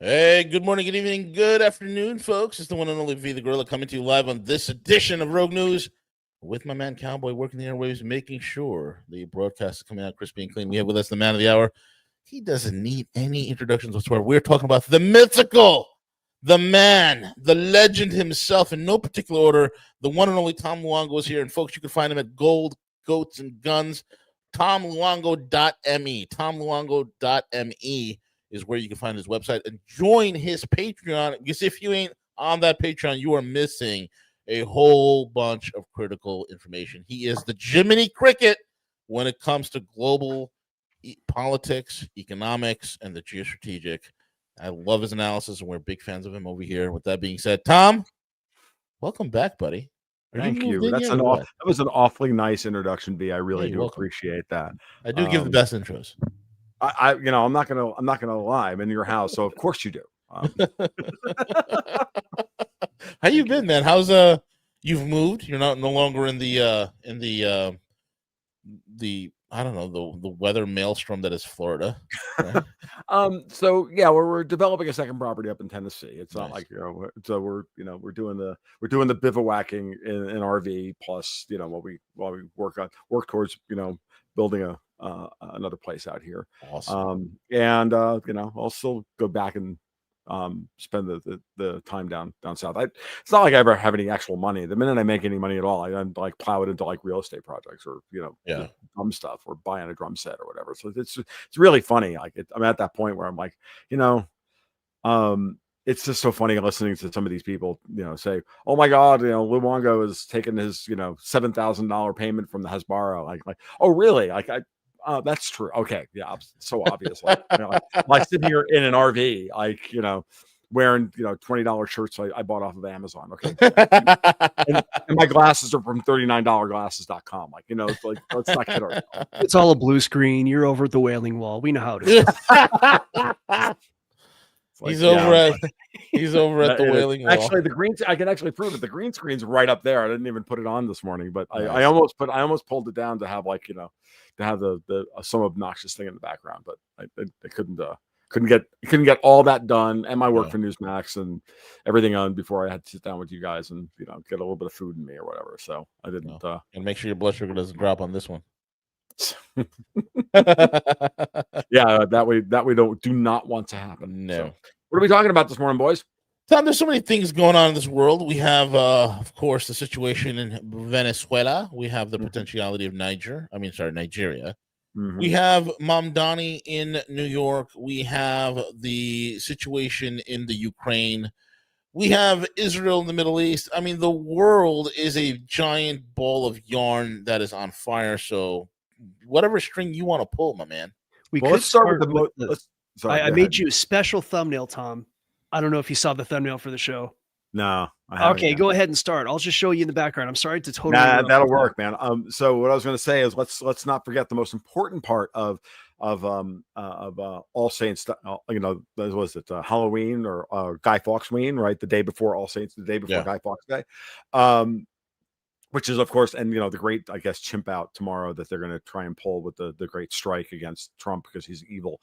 Hey, good morning, good evening, good afternoon, folks. It's the one and only V the Gorilla coming to you live on this edition of Rogue News with my man Cowboy working the airwaves, making sure the broadcast is coming out crispy and clean. We have with us the man of the hour. He doesn't need any introductions whatsoever. We're talking about the mythical, the man, the legend himself, in no particular order. The one and only Tom Luongo is here. And folks, you can find him at Gold, Goats, and Guns, tomluongo.me. Tomluongo.me is where you can find his website and join his Patreon. Because if you ain't on that Patreon, you are missing a whole bunch of critical information. He is the Jiminy Cricket when it comes to global politics, economics, and the geostrategic. I love his analysis, and we're big fans of him over here. With that being said, Tom, welcome back, buddy. Thank you. That was an awfully nice introduction, B. I really do appreciate that. I do give the best intros. I'm not gonna lie. I'm in your house, so of course you do. How you been, man? How's you've moved? You're no longer in the I don't know, the weather maelstrom that is Florida. Right? So yeah, we're developing a second property up in Tennessee. It's not like so we're doing the bivouacking in RV plus while we work towards building another place out here. Awesome. And I'll still go back and spend the time down south. It's not like I ever have any actual money. The minute I make any money at all, I like plow it into like real estate projects or drum stuff or buying a drum set or whatever. So it's really funny. Like I'm at that point where I'm like, it's just so funny listening to some of these people, say, "Oh my God, Luongo is taking his $7,000 payment from the Hasbara." Like, oh really? Like that's true. Okay, yeah, so obvious. Like sitting here in an RV, wearing $20 shirts I bought off of Amazon. Okay, and my glasses are from $39glasses.com. Let's not kid ourselves. It's all a blue screen. You're over at the Wailing Wall. We know how it is. He's over at the Wailing Wall. Actually, I can actually prove it. The green screen's right up there. I didn't even put it on this morning, but I almost pulled it down to have to have the some obnoxious thing in the background, but I couldn't get all that done and my work for Newsmax and everything on before I had to sit down with you guys and get a little bit of food in me or whatever. So I didn't. And make sure your blood sugar doesn't drop on this one. Yeah, that we do not want to happen. No. So, what are we talking about this morning, boys? Tom, there's so many things going on in this world. We have, of course, the situation in Venezuela. We have the potentiality of Nigeria. Mm-hmm. We have Mamdani in New York. We have the situation in the Ukraine. We have Israel in the Middle East. I mean, the world is a giant ball of yarn that is on fire. So whatever string you want to pull, my man. Let's start with I made you a special thumbnail, Tom. I don't know if you saw the thumbnail for the show. No. Okay, go ahead and start. I'll just show you in the background. I'm sorry to totally. That'll work, man. So what I was going to say is let's not forget the most important part of All Saints. Was it Halloween or Guy Fawkesween? Right, the day before All Saints, the day before Guy Fawkes Day. Which is, of course, and the great, I guess, chimp out tomorrow that they're going to try and pull with the great strike against Trump because he's evil,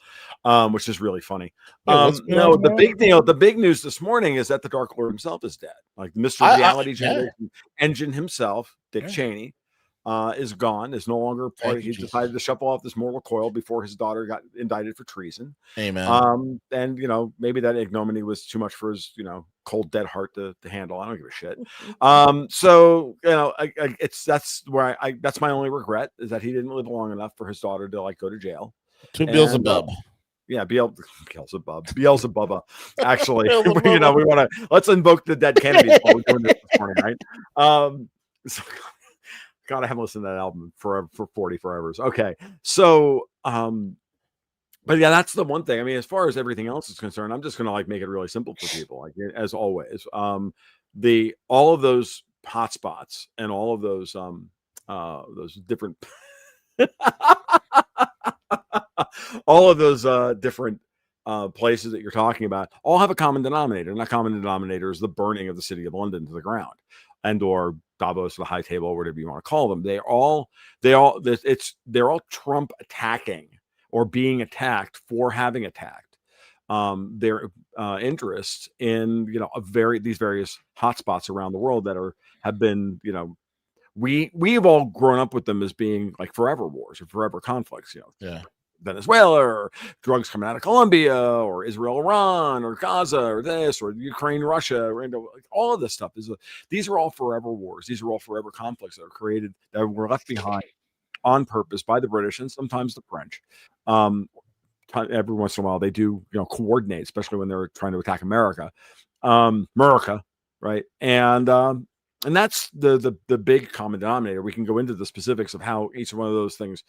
which is really funny. The big news this morning is that the Dark Lord himself is dead. Like Mr. Reality Generation Engine himself, Dick Cheney, is gone, is no longer part of. He decided to shuffle off this mortal coil before his daughter got indicted for treason. Amen. And maybe that ignominy was too much for his cold dead heart to handle. I don't give a shit. So that's my only regret is that he didn't live long enough for his daughter to go to jail. Two Beelzebub. Yeah, Beelzebub. Actually, we want to let's invoke the dead Kennedys while we're doing this morning, right? So, God, I haven't listened to that album for 40 forevers. Okay, so but yeah, that's the one thing. I mean, as far as everything else is concerned, I'm just gonna make it really simple for people, as always. All of those hotspots and all of those different all of those different places that you're talking about all have a common denominator, and that common denominator is the burning of the city of London to the ground, and or Davos, the high table, whatever you want to call them. They're all Trump attacking or being attacked for having attacked. their interest in these various hotspots around the world that have been we've all grown up with them as being like forever wars or forever conflicts. Venezuela, or drugs coming out of Colombia, or Israel, Iran, or Gaza, or this, or Ukraine, Russia, or all of this stuff these are all forever wars. These are all forever conflicts that are created, that were left behind on purpose by the British and sometimes the French. Every once in a while, they do coordinate, especially when they're trying to attack America, right? And that's the big common denominator. We can go into the specifics of how each one of those things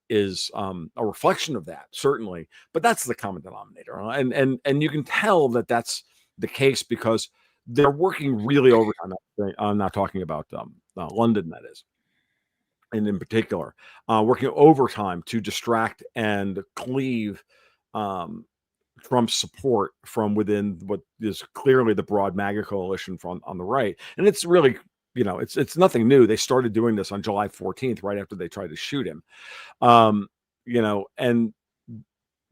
is a reflection of that, certainly, but that's the common denominator. And you can tell that that's the case because they're working really overtime. I'm not talking about London, that is, and in particular, working overtime to distract and cleave Trump's support from within what is clearly the broad MAGA coalition on the right. And it's really, it's nothing new. They started doing this on July 14th, right after they tried to shoot him. And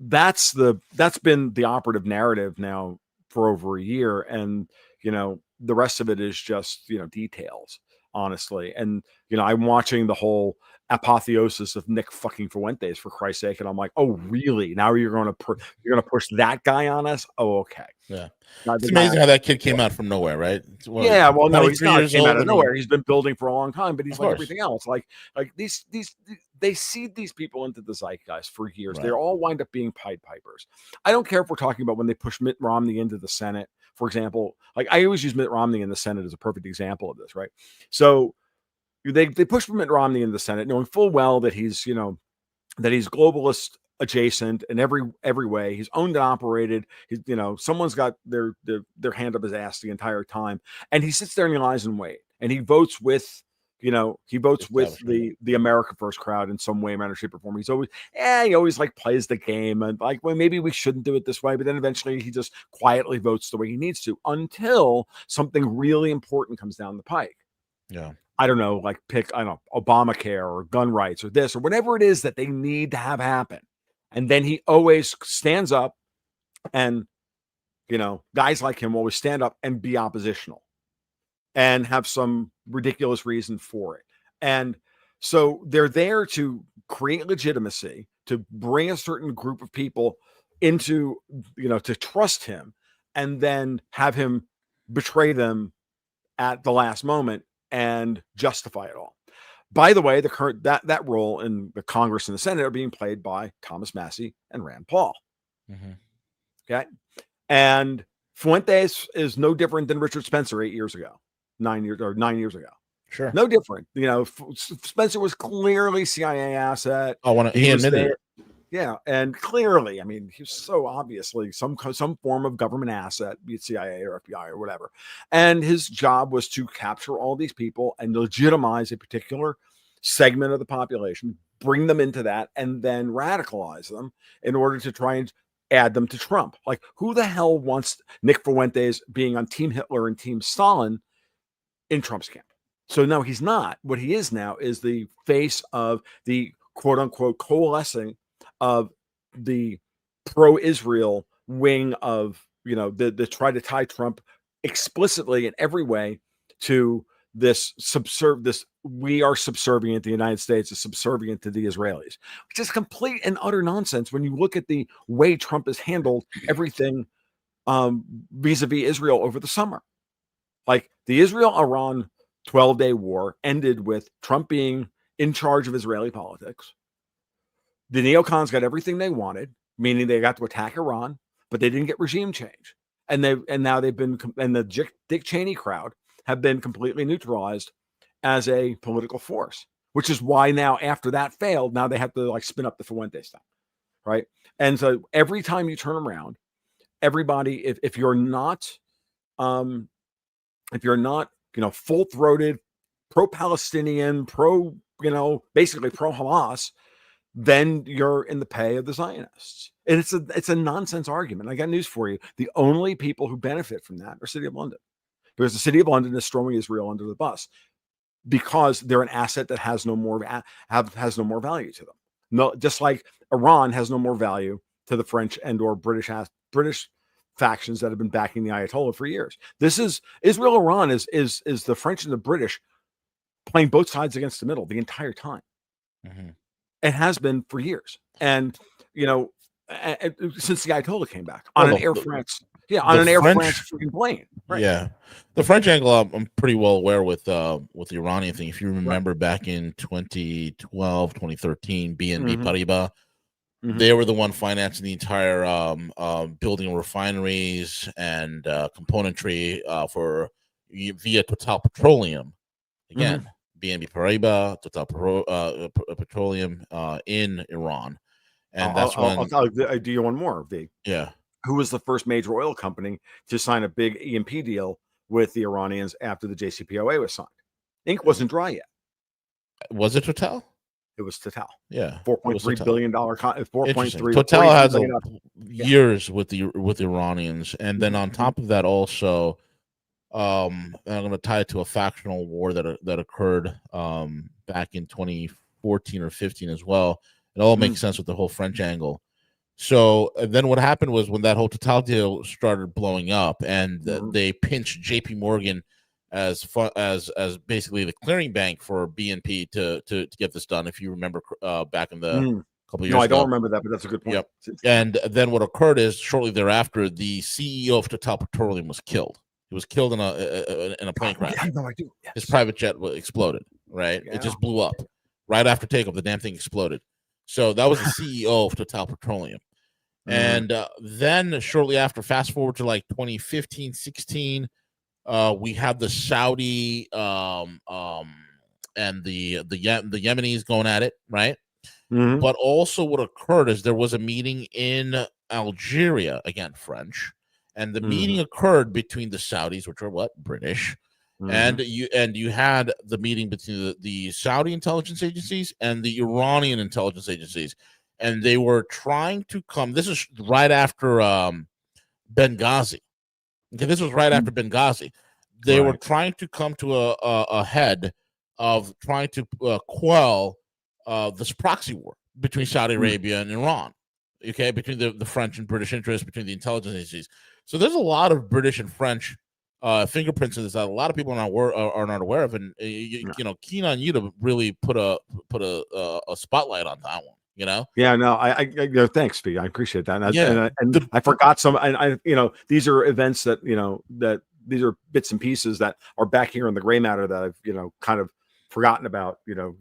that's been the operative narrative now for over a year. And, the rest of it is just, details, honestly. And, I'm watching the whole apotheosis of Nick fucking Fuentes, for Christ's sake, and I'm like, oh really? Now you're going to push that guy on us? Oh, okay. Yeah, it's amazing how that kid came out from nowhere, right? Yeah, well, no, he's not came out of nowhere. He's been building for a long time, but he's like everything else. Like these they seed these people into the zeitgeist for years. Right. They all wind up being Pied Pipers. I don't care if we're talking about when they push Mitt Romney into the Senate, for example. Like I always use Mitt Romney in the Senate as a perfect example of this, right? So they pushed Mitt Romney into the Senate, knowing full well that he's globalist adjacent in every way. He's owned and operated. Someone's got their hand up his ass the entire time, and he sits there and he lies in wait, and he votes with the America First crowd in some way, manner, shape, or form. He always like plays the game and like, well, maybe we shouldn't do it this way, but then eventually he just quietly votes the way he needs to until something really important comes down the pike. Yeah. I don't know, like Obamacare or gun rights or this or whatever it is that they need to have happen. And then he always stands up and, guys like him always stand up and be oppositional and have some ridiculous reason for it. And so they're there to create legitimacy, to bring a certain group of people into, to trust him and then have him betray them at the last moment and justify it all. By the way, the current that role in the Congress and the Senate are being played by Thomas Massie and Rand Paul. Mm-hmm. Okay, and Fuentes is no different than Richard Spencer 9 years ago. Sure, no different. Spencer was clearly CIA asset. He admitted it. Yeah, and clearly, I mean, he's so obviously some form of government asset, be it CIA or FBI or whatever. And his job was to capture all these people and legitimize a particular segment of the population, bring them into that, and then radicalize them in order to try and add them to Trump. Like, who the hell wants Nick Fuentes being on Team Hitler and Team Stalin in Trump's camp? So no, he's not. What he is now is the face of the quote unquote coalescing of the pro-Israel wing of, the try to tie Trump explicitly in every way to this we are subservient, the United States is subservient to the Israelis, which is complete and utter nonsense when you look at the way Trump has handled everything vis-a-vis Israel over the summer. Like the Israel-Iran 12-day war ended with Trump being in charge of Israeli politics. The neocons got everything they wanted, meaning they got to attack Iran, but they didn't get regime change. And now they've been, and the Dick Cheney crowd have been completely neutralized as a political force, which is why now after that failed, now they have to like spin up the Fuentes stuff, right? And so every time you turn around, everybody, if you're not, full-throated, pro-Palestinian, basically pro-Hamas, then you're in the pay of the Zionists. And it's a nonsense argument. I got news for you. The only people who benefit from that are the City of London, because the City of London is throwing Israel under the bus because they're an asset that has no more value to them. No, just like Iran has no more value to the French and or British factions that have been backing the Ayatollah for years. This is Israel-Iran is the French and the British playing both sides against the middle the entire time. Mm-hmm. It has been for years, and since the Ayatollah came back on an Air France freaking plane. Right. Yeah, the French angle I'm pretty well aware with the Iranian thing. If you remember back in 2012, 2013, BNP Paribas, they were the one financing the entire building of refineries and componentry for via Total Petroleum. Again, BNP Paribas, Total Petroleum in Iran. And I'll do you one more, V. Yeah. Who was the first major oil company to sign a big E&P deal with the Iranians after the JCPOA was signed? Ink wasn't dry yet. Was it Total? It was Total. Yeah. $4.3 billion. Total has years with the Iranians. And then on top of that also, I'm going to tie it to a factional war that occurred back in 2014 or 15 as well. It all makes sense with the whole French angle. So then what happened was when that whole Total deal started blowing up, and they pinched J.P. Morgan as basically the clearing bank for BNP to get this done. If you remember back in the couple of years ago. No, I don't remember that, but that's a good point. Yep. And then what occurred is shortly thereafter, the CEO of Total Petroleum was killed. He was killed in a plane crash. I know, I do. Yes. His private jet exploded. Right, it just blew up right after takeoff. The damn thing exploded. So that was the CEO of Total Petroleum. And then shortly after, fast forward to like 2015, 16, we have the Saudi and the Yemenis going at it, right? But also what occurred is there was a meeting in Algeria, again, French, and the meeting occurred between the Saudis, which are what? British. And you had the meeting between the Saudi intelligence agencies and the Iranian intelligence agencies, and they were trying to come. This is right after Benghazi. Okay, this was right after Benghazi. They were trying to come to a head of trying to quell this proxy war between Saudi Arabia and Iran. Okay, between the French and British interests, between the intelligence agencies. So there's a lot of British and French fingerprints in this that a lot of people are not aware of, and keen on you to really put a spotlight on that one. Yeah, no, I thanks, Pete. I appreciate that. And I forgot some. And these are events that that these are bits and pieces that are back here in the gray matter that I've kind of forgotten about. You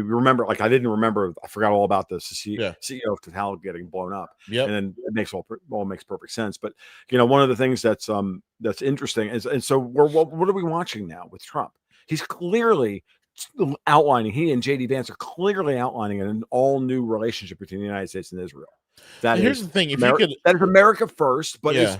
remember, like I didn't remember. I forgot all about this. The CEO of Total getting blown up. Yeah, and then it makes all makes perfect sense. But one of the things that's interesting is, and so what are we watching now with Trump? He's clearly outlining. He and JD Vance are clearly outlining an all new relationship between the United States and Israel. Here's the thing: that is America first, but is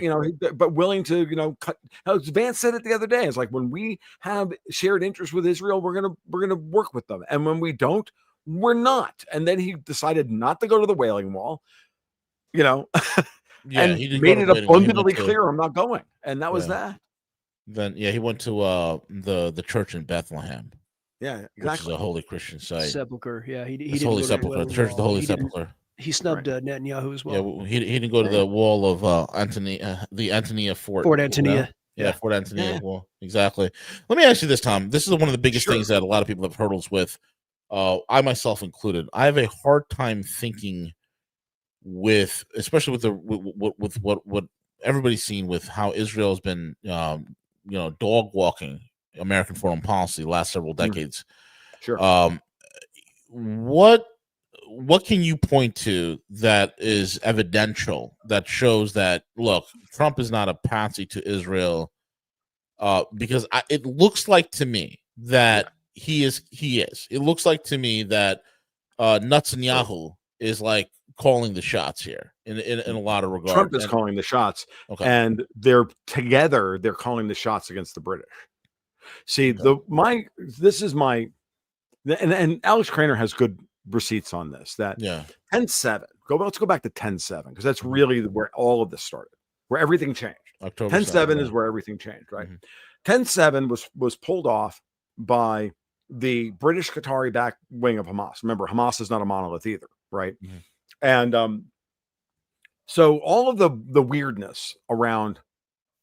but willing to cut. Vance said it the other day. It's like when we have shared interests with Israel, we're gonna work with them, and when we don't, we're not. And then he decided not to go to the Wailing Wall. And he made it abundantly clear, I'm not going, and that was that. Then he went to the church in Bethlehem. Yeah, exactly. Which is a holy Christian site. Sepulcher. Yeah, he didn't Holy Sepulcher. The church of the Holy Sepulcher. He snubbed Netanyahu as well. Yeah, he didn't go to the wall of the Antonia Fort. Fort Antonia. Yeah, Fort Antonia wall. Exactly. Let me ask you this, Tom. This is one of the biggest things that a lot of people have hurdles with. I myself included. I have a hard time thinking with, especially with what everybody's seen with how Israel has been, dog walking American foreign policy the last several decades. Sure. What can you point to that is evidential that shows that, look, Trump is not a patsy to Israel? Because it looks like to me that he is. It looks like to me that Netanyahu is like calling the shots here in a lot of regards. Trump is calling the shots, and they're together. They're calling the shots against the British. See, this is my, and Alex Craner has good receipts on this. That 10/7. Let's go back to 10/7 because that's really where all of this started, where everything changed. October 10/7 is where everything changed, right? 10/7 was pulled off by the British Qatari backed wing of Hamas. Remember, Hamas is not a monolith either, right? And So all of the weirdness around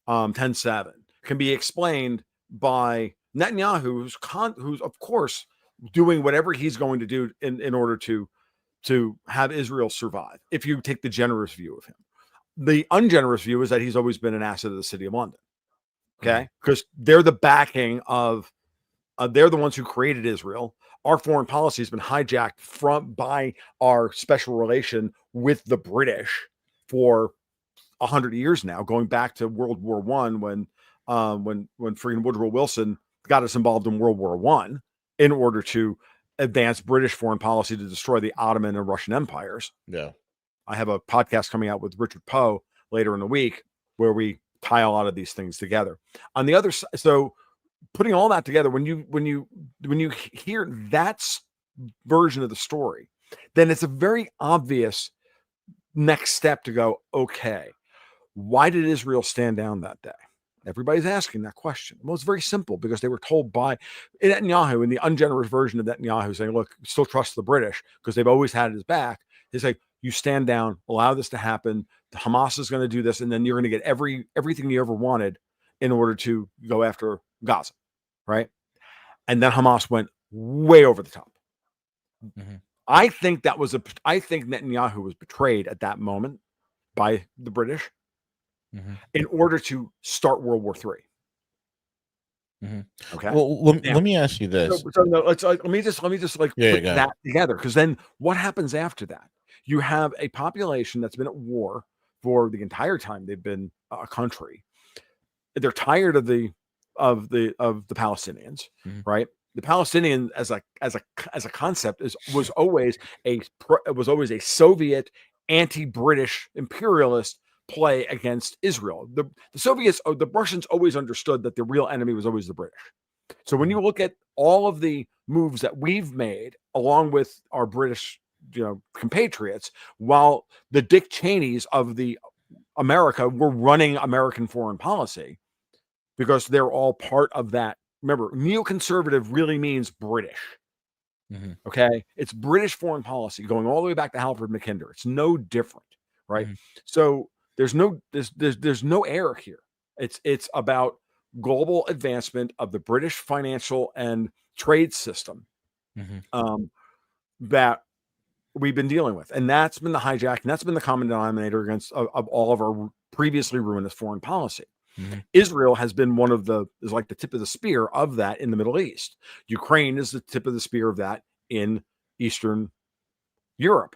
10/7 can be explained by Netanyahu, who's of course doing whatever he's going to do in order to have Israel survive. If you take the generous view of him, the ungenerous view is that he's always been an asset of the City of London. Okay, because they're the backing of, they're the ones who created Israel. Our foreign policy has been hijacked by our special relation with the British for 100 years now, going back to World War I, when freaking Woodrow Wilson got us involved in World War I in order to advance British foreign policy to destroy the Ottoman and Russian empires. Yeah, I have a podcast coming out with Richard Poe later in the week where we tie a lot of these things together. On the other side, so putting all that together, when you hear that version of the story, then it's a very obvious next step to go, okay, why did Israel stand down that day? Everybody's asking that question. Well, it's very simple, because they were told by Netanyahu, in the ungenerous version of Netanyahu, saying, look, still trust the British because they've always had his back. He's like, you stand down, allow this to happen. The Hamas is going to do this, and then you're going to get everything you ever wanted in order to go after Gaza, right? And then Hamas went way over the top. I think Netanyahu was betrayed at that moment by the British in order to start World War III. Okay. Well, let me ask you this. Let me just put that together, because then what happens after that? You have a population that's been at war for the entire time they've been a country. They're tired of the Palestinians, right? The Palestinian as a concept was always a Soviet anti-British imperialist play against Israel. The Soviets, the Russians, always understood that the real enemy was always the British. So when you look at all of the moves that we've made along with our British, compatriots, while the Dick Cheneys of the America were running American foreign policy, because they're all part of that. Remember, neoconservative really means British. Okay, it's British foreign policy going all the way back to Halford Mackinder. It's no different, right? So there's no error here. It's about global advancement of the British financial and trade system that we've been dealing with, and that's been the hijack, and that's been the common denominator against of all of our previously ruinous foreign policy. Israel has been is like the tip of the spear of that in the Middle East. Ukraine is the tip of the spear of that in Eastern Europe.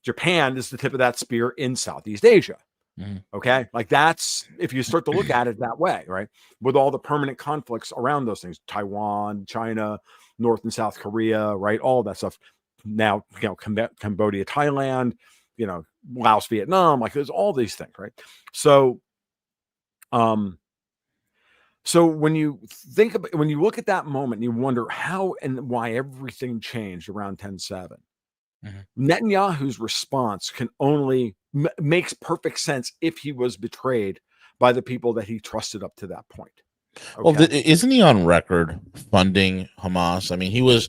Japan is the tip of that spear in Southeast Asia. Okay, like that's, if you start to look at it that way, right? With all the permanent conflicts around those things, Taiwan, China, North and South Korea, right? All of that stuff. Now, Cambodia, Thailand, Laos, Vietnam, like there's all these things, right? So when you look at that moment, you wonder how and why everything changed around 10/7. Netanyahu's response can only makes perfect sense if he was betrayed by the people that he trusted up to that point. Okay? Well, isn't he on record funding Hamas? I mean, he was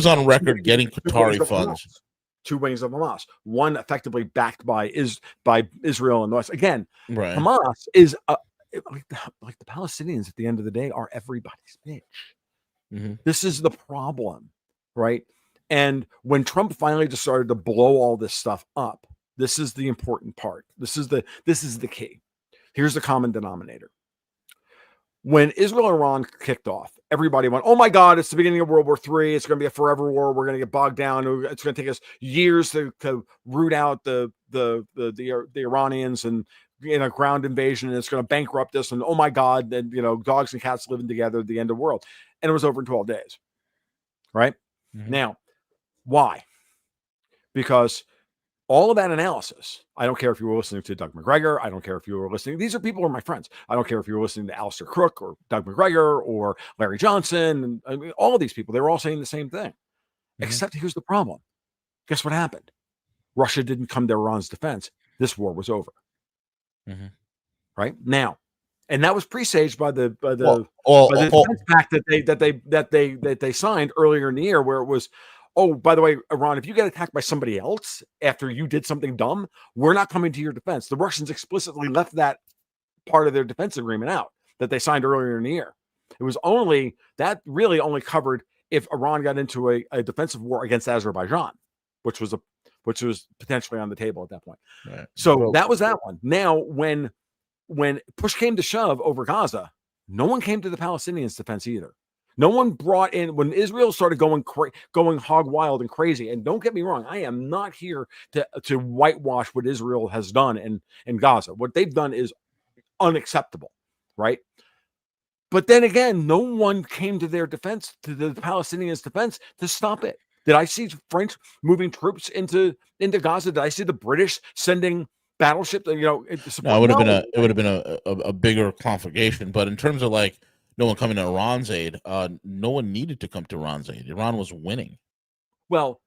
on record getting Qatari funds. 2 wings of Hamas, one effectively backed by Israel and the West. Again, right. Hamas is like the Palestinians at the end of the day are everybody's bitch. This is the problem, right? And when Trump finally decided to blow all this stuff up, this is the important part. This is the key. Here's the common denominator. When Israel and Iran kicked off, everybody went, "Oh my God, it's the beginning of World War III. It's going to be a forever war. We're going to get bogged down. It's going to take us years to root out the Iranians and in a ground invasion, and it's going to bankrupt us. And oh my God, then dogs and cats living together at the end of the world." And it was over in 12 days, right? Now, why? Because all of that analysis, I don't care if you were listening to Doug McGregor. I don't care if you were listening. These are people who are my friends. I don't care if you were listening to Alistair Crook or Doug McGregor or Larry Johnson. And I mean, all of these people, they were all saying the same thing. Except here's the problem. Guess what happened? Russia didn't come to Iran's defense. This war was over. Right now, and that was presaged by the defense pact that they signed earlier in the year, where it was, oh, by the way, Iran, if you get attacked by somebody else after you did something dumb, we're not coming to your defense. The Russians explicitly left that part of their defense agreement out that they signed earlier in the year. It was only that really only covered if Iran got into a defensive war against Azerbaijan, which was potentially on the table at that point. Right. So that was that one. Now, when push came to shove over Gaza, no one came to the Palestinians' defense either. No one brought in when Israel started going hog wild and crazy. And don't get me wrong, I am not here to whitewash what Israel has done in Gaza. What they've done is unacceptable, right? But then again, no one came to their defense, to the Palestinians' defense, to stop it. Did I see French moving troops into Gaza? Did I see the British sending battleships? No, it would have been a bigger conflagration. But in terms of like no one coming to Iran's aid, no one needed to come to Iran's aid. Iran was winning. Well,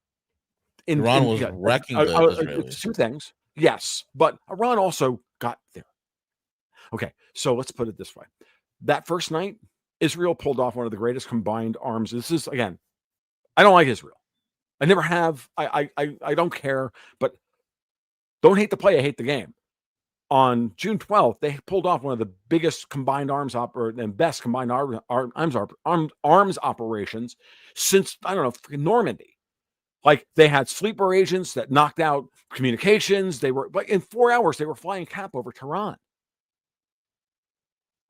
Iran was wrecking the Israelis. Two things, yes, but Iran also got there. Okay, so let's put it this way. That first night, Israel pulled off one of the greatest combined arms. This is, again, I don't like Israel. I never have. I don't care, but don't hate the play. I hate the game. On June 12th, they pulled off one of the biggest combined arms and best combined arms operations since, I don't know, Normandy. Like, they had sleeper agents that knocked out communications. They were, like, in 4 hours, they were flying cap over Tehran.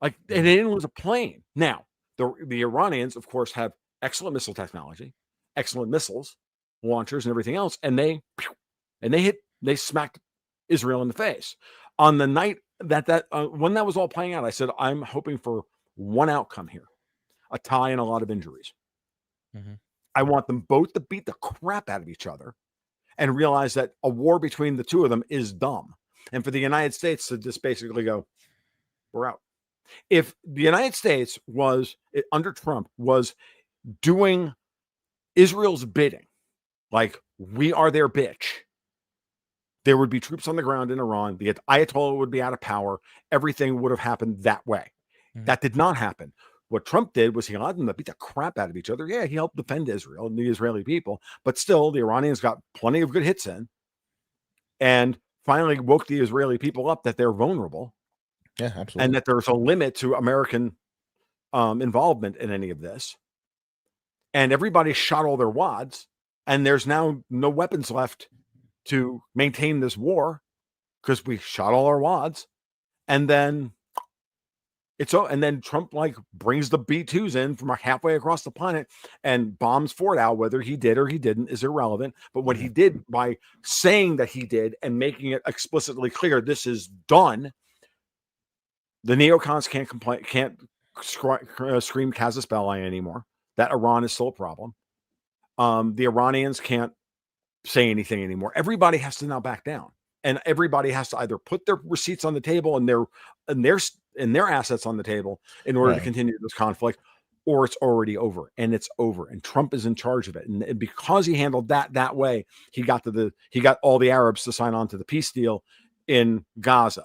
Like, and it was a plane. Now, the Iranians, of course, have excellent missile technology, excellent missiles, launchers, and everything else, and they smacked Israel in the face. On the night when that was all playing out, I said, I'm hoping for one outcome here, a tie and a lot of injuries. Mm-hmm. I want them both to beat the crap out of each other and realize that a war between the two of them is dumb. And for the United States to just basically go, we're out. If the United States under Trump was doing Israel's bidding, like we are their bitch, there would be troops on the ground in Iran. The Ayatollah would be out of power. Everything would have happened that way. Mm-hmm. That did not happen. What Trump did was he allowed them to beat the crap out of each other. Yeah, he helped defend Israel and the Israeli people, but still the Iranians got plenty of good hits in and finally woke the Israeli people up that they're vulnerable. Yeah, absolutely. And that there's a limit to American involvement in any of this. And everybody shot all their wads, and there's now no weapons left to maintain this war because we shot all our wads. And then Trump like brings the B-2s in from halfway across the planet and bombs Fort Al. Whether he did or he didn't is irrelevant. But what he did by saying that he did and making it explicitly clear this is done, the neocons can't scream casus belli anymore. That Iran is still a problem. The Iranians can't say anything anymore. Everybody has to now back down, and everybody has to either put their receipts on the table and their assets on the table in order to continue this conflict, or it's already over. And it's over. And Trump is in charge of it. And because he handled that way, he got all the Arabs to sign on to the peace deal in Gaza,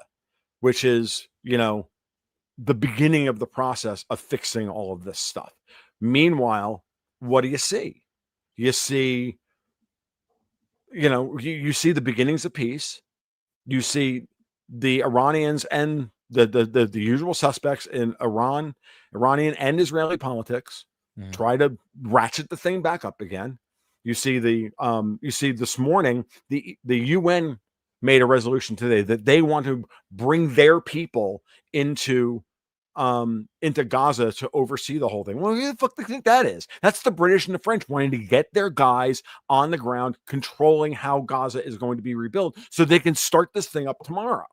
which is, the beginning of the process of fixing all of this stuff. Meanwhile, what do you see? You see, you see the beginnings of peace. You see the Iranians and the usual suspects in Iranian and Israeli politics try to ratchet the thing back up again. You see this morning, the UN made a resolution today that they want to bring their people into Gaza to oversee the whole thing. Well, who the fuck do you think that is? That's the British and the French wanting to get their guys on the ground, controlling how Gaza is going to be rebuilt so they can start this thing up tomorrow.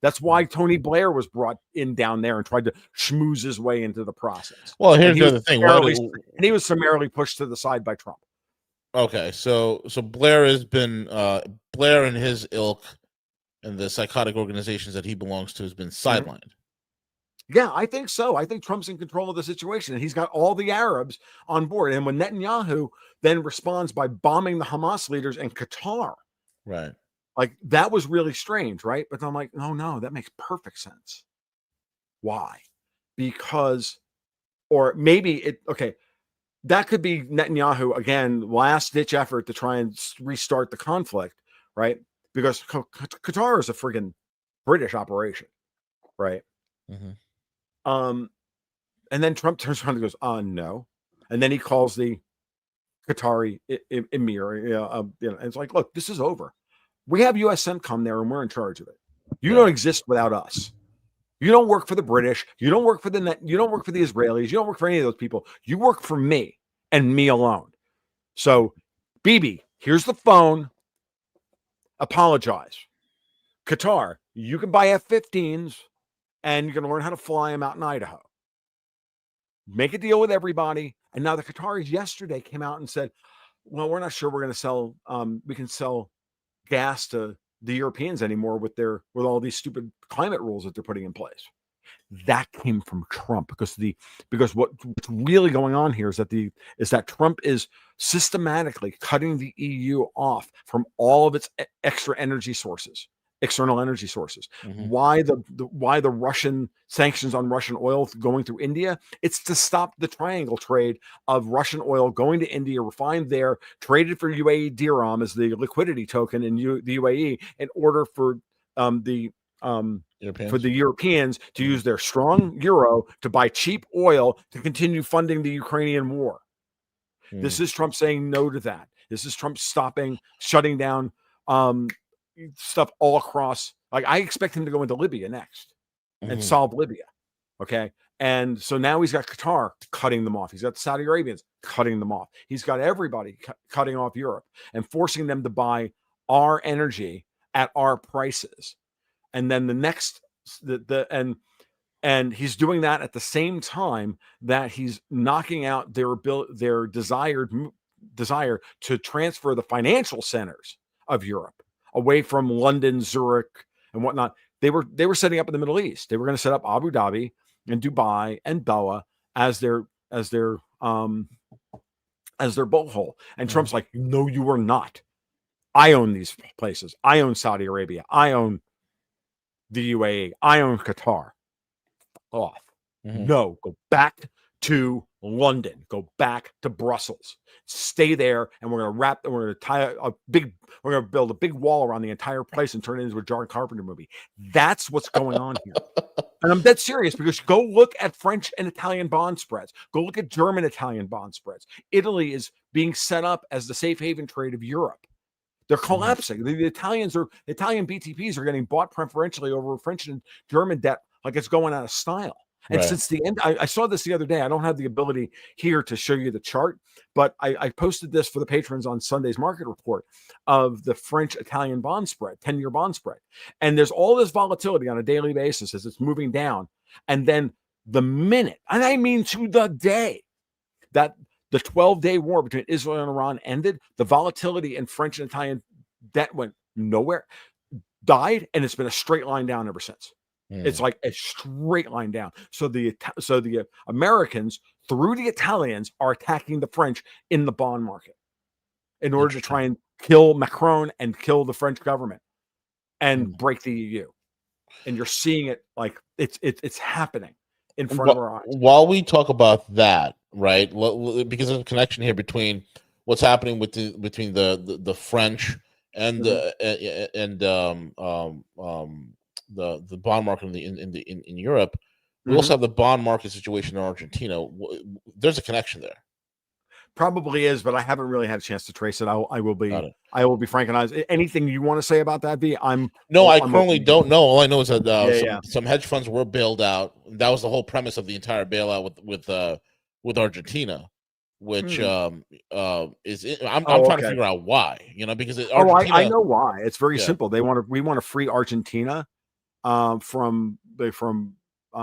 That's why Tony Blair was brought in down there and tried to schmooze his way into the process. Well, here's the other thing. And he was summarily pushed to the side by Trump. Okay, so Blair has been Blair and his ilk and the psychotic organizations that he belongs to has been sidelined. Yeah, I think so. I think Trump's in control of the situation, and he's got all the Arabs on board. And when Netanyahu then responds by bombing the Hamas leaders in Qatar, right? Like, that was really strange, right? But I'm like, no, that makes perfect sense. Why? Because, or maybe that could be Netanyahu again, last ditch effort to try and restart the conflict, right? Because Qatar is a friggin' British operation, right? And then Trump turns around and goes, no. And then he calls the Qatari emir, and it's like, look, this is over. We have U.S. CENTCOM there, and we're in charge of it. You don't exist without us. You don't work for the British. You don't work for the net. You don't work for the Israelis. You don't work for any of those people. You work for me and me alone. So, Bibi, here's the phone. Apologize. Qatar, you can buy F-15s, and you're going to learn how to fly them out in Idaho. Make a deal with everybody. And now the Qataris yesterday came out and said, well, we're not sure we're going to sell, we can sell gas to the Europeans anymore with all these stupid climate rules that they're putting in place. That came from Trump because what's really going on here is that Trump is systematically cutting the EU off from all of its external energy sources. Why the Russian sanctions on Russian oil going through India? It's to stop the triangle trade of Russian oil going to India, refined there, traded for UAE dirham as the liquidity token in the UAE, in order for the Europeans to use their strong euro to buy cheap oil to continue funding the Ukrainian war. This is Trump saying no to that. This is Trump shutting down stuff all across. Like, I expect him to go into Libya next and solve Libya. Okay. And so now he's got Qatar cutting them off. He's got the Saudi Arabians cutting them off. He's got everybody cutting off Europe and forcing them to buy our energy at our prices. And then the next, and he's doing that at the same time that he's knocking out their desire to transfer the financial centers of Europe away from London, Zurich, and whatnot. They were setting up in the Middle East. They were going to set up Abu Dhabi and Dubai and Doha as their boathold. And Trump's like, no, you are not. I own these places. I own Saudi Arabia. I own the UAE. I own Qatar. Off. No, go back to London. Go back to Brussels. Stay there, and we're going to build a big wall around the entire place and turn it into a John Carpenter movie. That's what's going on here. And I'm dead serious, because go look at French and Italian bond spreads. Go look at German Italian bond spreads. Italy is being set up as the safe haven trade of Europe. They're collapsing. The Italian BTPs are getting bought preferentially over French and German debt like it's going out of style. And since the end, I saw this the other day. I don't have the ability here to show you the chart, but I posted this for the patrons on Sunday's market report of the French-Italian bond spread, 10-year bond spread. And there's all this volatility on a daily basis as it's moving down. And then the minute, and I mean to the day, that the 12-day war between Israel and Iran ended, the volatility in French and Italian debt went nowhere, died, and it's been a straight line down ever since. It's like a straight line down. So the Americans, through the Italians, are attacking the French in the bond market in order to try and kill Macron and kill the French government and break the EU. And you're seeing it like it's happening in front of our eyes. While we talk about that, right? Because there's a connection here between what's happening between the French and the bond market in Europe. We also have the bond market situation in Argentina. There's a connection there. Probably is, but I haven't really had a chance to trace it. I will be frank and honest. Anything you want to say about that, V? I currently don't know. All I know is that some hedge funds were bailed out. That was the whole premise of the entire bailout with Argentina, which I'm trying to figure out why. Because Argentina, I know why. It's very simple. We want to free Argentina from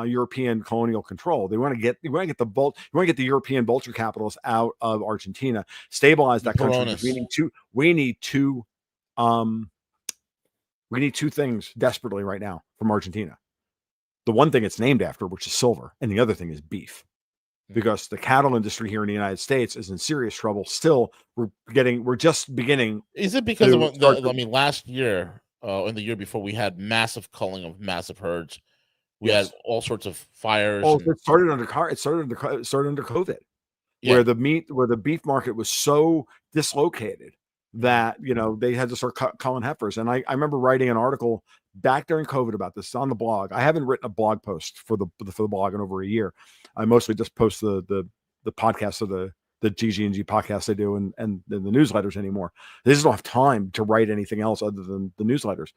European colonial control. They want to get the European vulture capitalists out of Argentina, stabilize that country. We need two things desperately right now from Argentina. The one thing it's named after, which is silver, and the other thing is beef. Because the cattle industry here in the United States is in serious trouble. Still, we're just beginning. Is it because last year and the year before, we had massive culling of massive herds. We had all sorts of fires. It started under COVID. where the beef market was so dislocated that, they had to start culling heifers. And I remember writing an article back during COVID about this on the blog. I haven't written a blog post for the blog in over a year. I mostly just post the podcast of the GG&G podcast I do and the newsletters anymore. They just don't have time to write anything else other than the newsletters.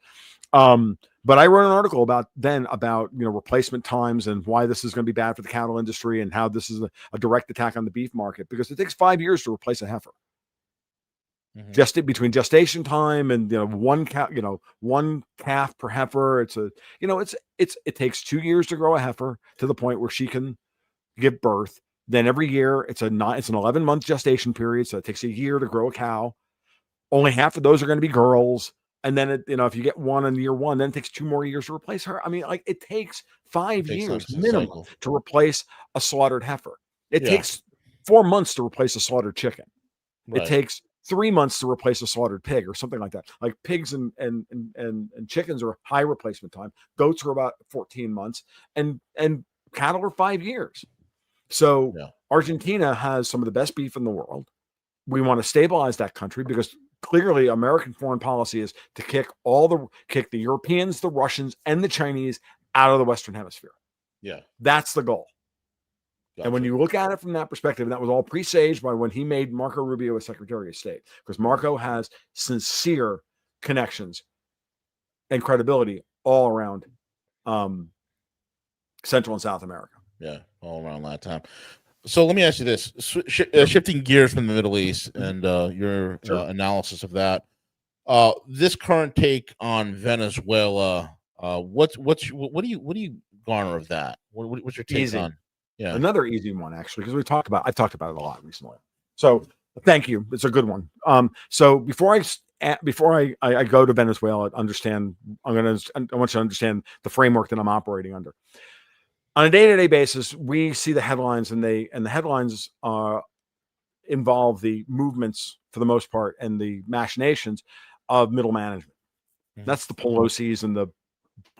But I wrote an article about replacement times and why this is going to be bad for the cattle industry and how this is a direct attack on the beef market, because it takes 5 years to replace a heifer. Mm-hmm. Just between gestation time and one calf per heifer, it takes 2 years to grow a heifer to the point where she can give birth. Then every year it's an 11-month gestation period, so it takes a year to grow a cow. Only half of those are going to be girls. And then, if you get one in year one, then it takes 2 more years to replace her. I mean, it takes 5 years minimum to replace a slaughtered heifer. It takes 4 months to replace a slaughtered chicken. Right. It takes 3 months to replace a slaughtered pig or something like that. Like pigs and chickens are high replacement time. Goats are about 14 months and cattle are 5 years. So Argentina has some of the best beef in the world. We want to stabilize that country because clearly American foreign policy is to kick the Europeans, the Russians, and the Chinese out of the Western Hemisphere. Yeah. That's the goal. Gotcha. And when you look at it from that perspective, and that was all presaged by when he made Marco Rubio a Secretary of State, because Marco has sincere connections and credibility all around Central and South America. Yeah, all around that time. So let me ask you this: shifting gears from the Middle East and your analysis of that, this current take on Venezuela, what do you garner of that? What's your take on? Yeah, another easy one actually, because I've talked about it a lot recently. So thank you, it's a good one. So before I go to Venezuela, I want you to understand the framework that I'm operating under. On a day-to-day basis, we see the headlines, and the headlines involve the movements, for the most part, and the machinations of middle management. Mm-hmm. That's the Pelosi's and the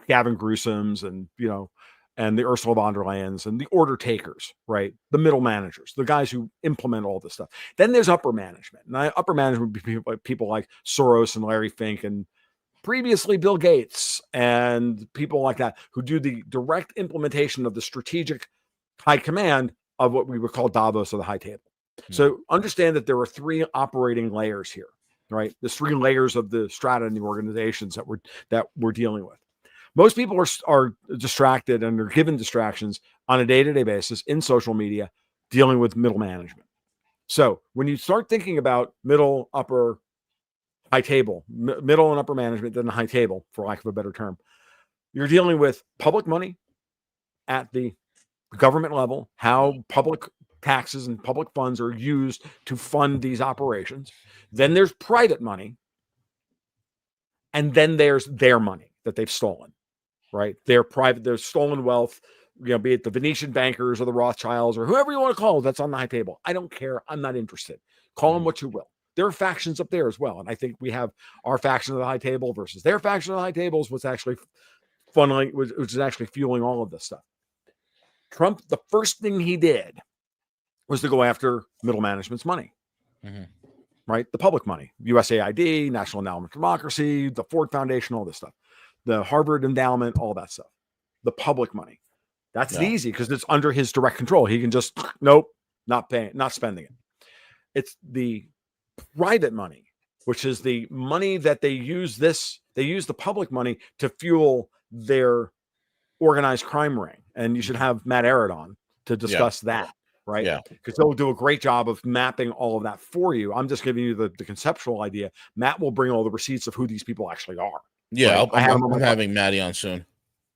Gavin Gruesom's and the Ursula von der Leyen's and the order takers, right? The middle managers, the guys who implement all this stuff. Then there's upper management. And upper management would be people like Soros and Larry Fink and previously Bill Gates and people like that who do the direct implementation of the strategic high command of what we would call Davos or the high table. Mm-hmm. So understand that there are 3 operating layers here, right? There's 3 layers of the strata in the organizations that we're dealing with. Most people are distracted and are given distractions on a day-to-day basis in social media dealing with middle management. So when you start thinking about middle, upper, high table, middle and upper management, then the high table, for lack of a better term, you're dealing with public money at the government level, how public taxes and public funds are used to fund these operations. Then there's private money. And then there's their money that they've stolen, right? Their stolen wealth, be it the Venetian bankers or the Rothschilds or whoever you want to call it, that's on the high table. I don't care. I'm not interested. Call them what you will. There are factions up there as well. And I think we have our faction of the high table versus their faction of the high table is what's actually funneling, which is actually fueling all of this stuff. Trump, the first thing he did was to go after middle management's money, right? The public money, USAID, National Endowment for Democracy, the Ford Foundation, all this stuff, the Harvard Endowment, all that stuff, the public money. That's easy because it's under his direct control. He can just, nope, not paying, not spending it. It's the private money, which is the money that they use the public money to fuel their organized crime ring. And you should have Matt Arrett on to discuss that, right? Yeah. Because they'll do a great job of mapping all of that for you. I'm just giving you the conceptual idea. Matt will bring all the receipts of who these people actually are. Yeah, right? I'm having Matty on soon.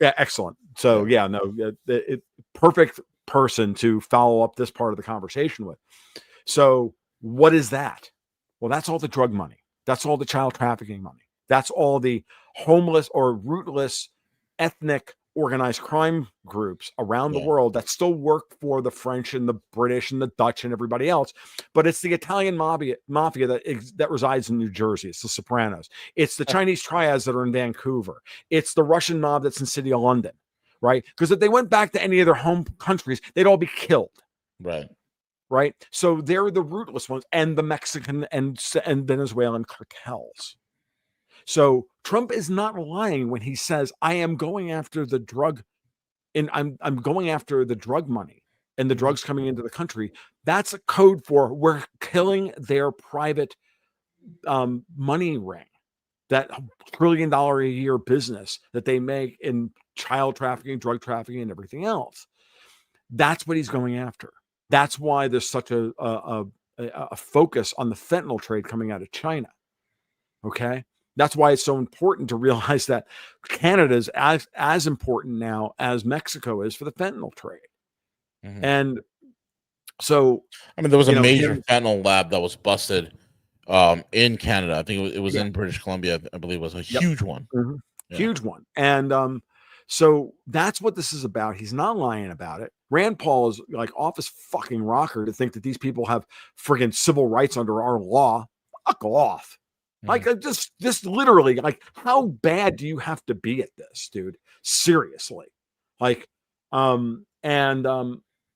Yeah, excellent. So perfect person to follow up this part of the conversation with. So what is that? Well, that's all the drug money. That's all the child trafficking money. That's all the homeless or rootless ethnic organized crime groups around the world that still work for the French and the British and the Dutch and everybody else. But it's the Italian mafia that resides in New Jersey. It's the Sopranos. It's the Chinese triads that are in Vancouver. It's the Russian mob that's in the city of London, right? Because if they went back to any of their home countries, they'd all be killed. Right. right? So they're the rootless ones, and the Mexican and Venezuelan cartels. So Trump is not lying when he says, I am going after the drug, and I'm going after the drug money and the drugs coming into the country. That's a code for we're killing their private money ring, that $1 trillion a year business that they make in child trafficking, drug trafficking, and everything else. That's what he's going after. That's why there's such a focus on the fentanyl trade coming out of China. Okay. That's why it's so important to realize that Canada is as important now as Mexico is for the fentanyl trade. And so, I mean, there was a major fentanyl lab that was busted in Canada. I think it was in British Columbia. I believe it was a huge one. Huge one. And so that's what this is about. He's not lying about it. Rand Paul is like off his fucking rocker to think that these people have friggin' civil rights under our law. Fuck off. Like, just literally, like, how bad do you have to be at this, dude? Seriously. Like,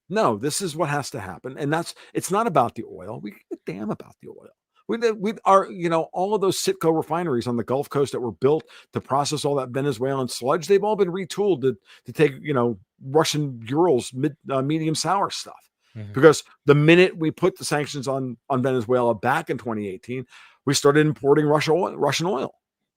no, this is what has to happen. And it's not about the oil. We give a damn about the oil. We are, all of those Citgo refineries on the Gulf Coast that were built to process all that Venezuelan sludge, they've all been retooled to take, Russian Urals medium sour stuff. Because the minute we put the sanctions on Venezuela back in 2018, we started importing Russian oil,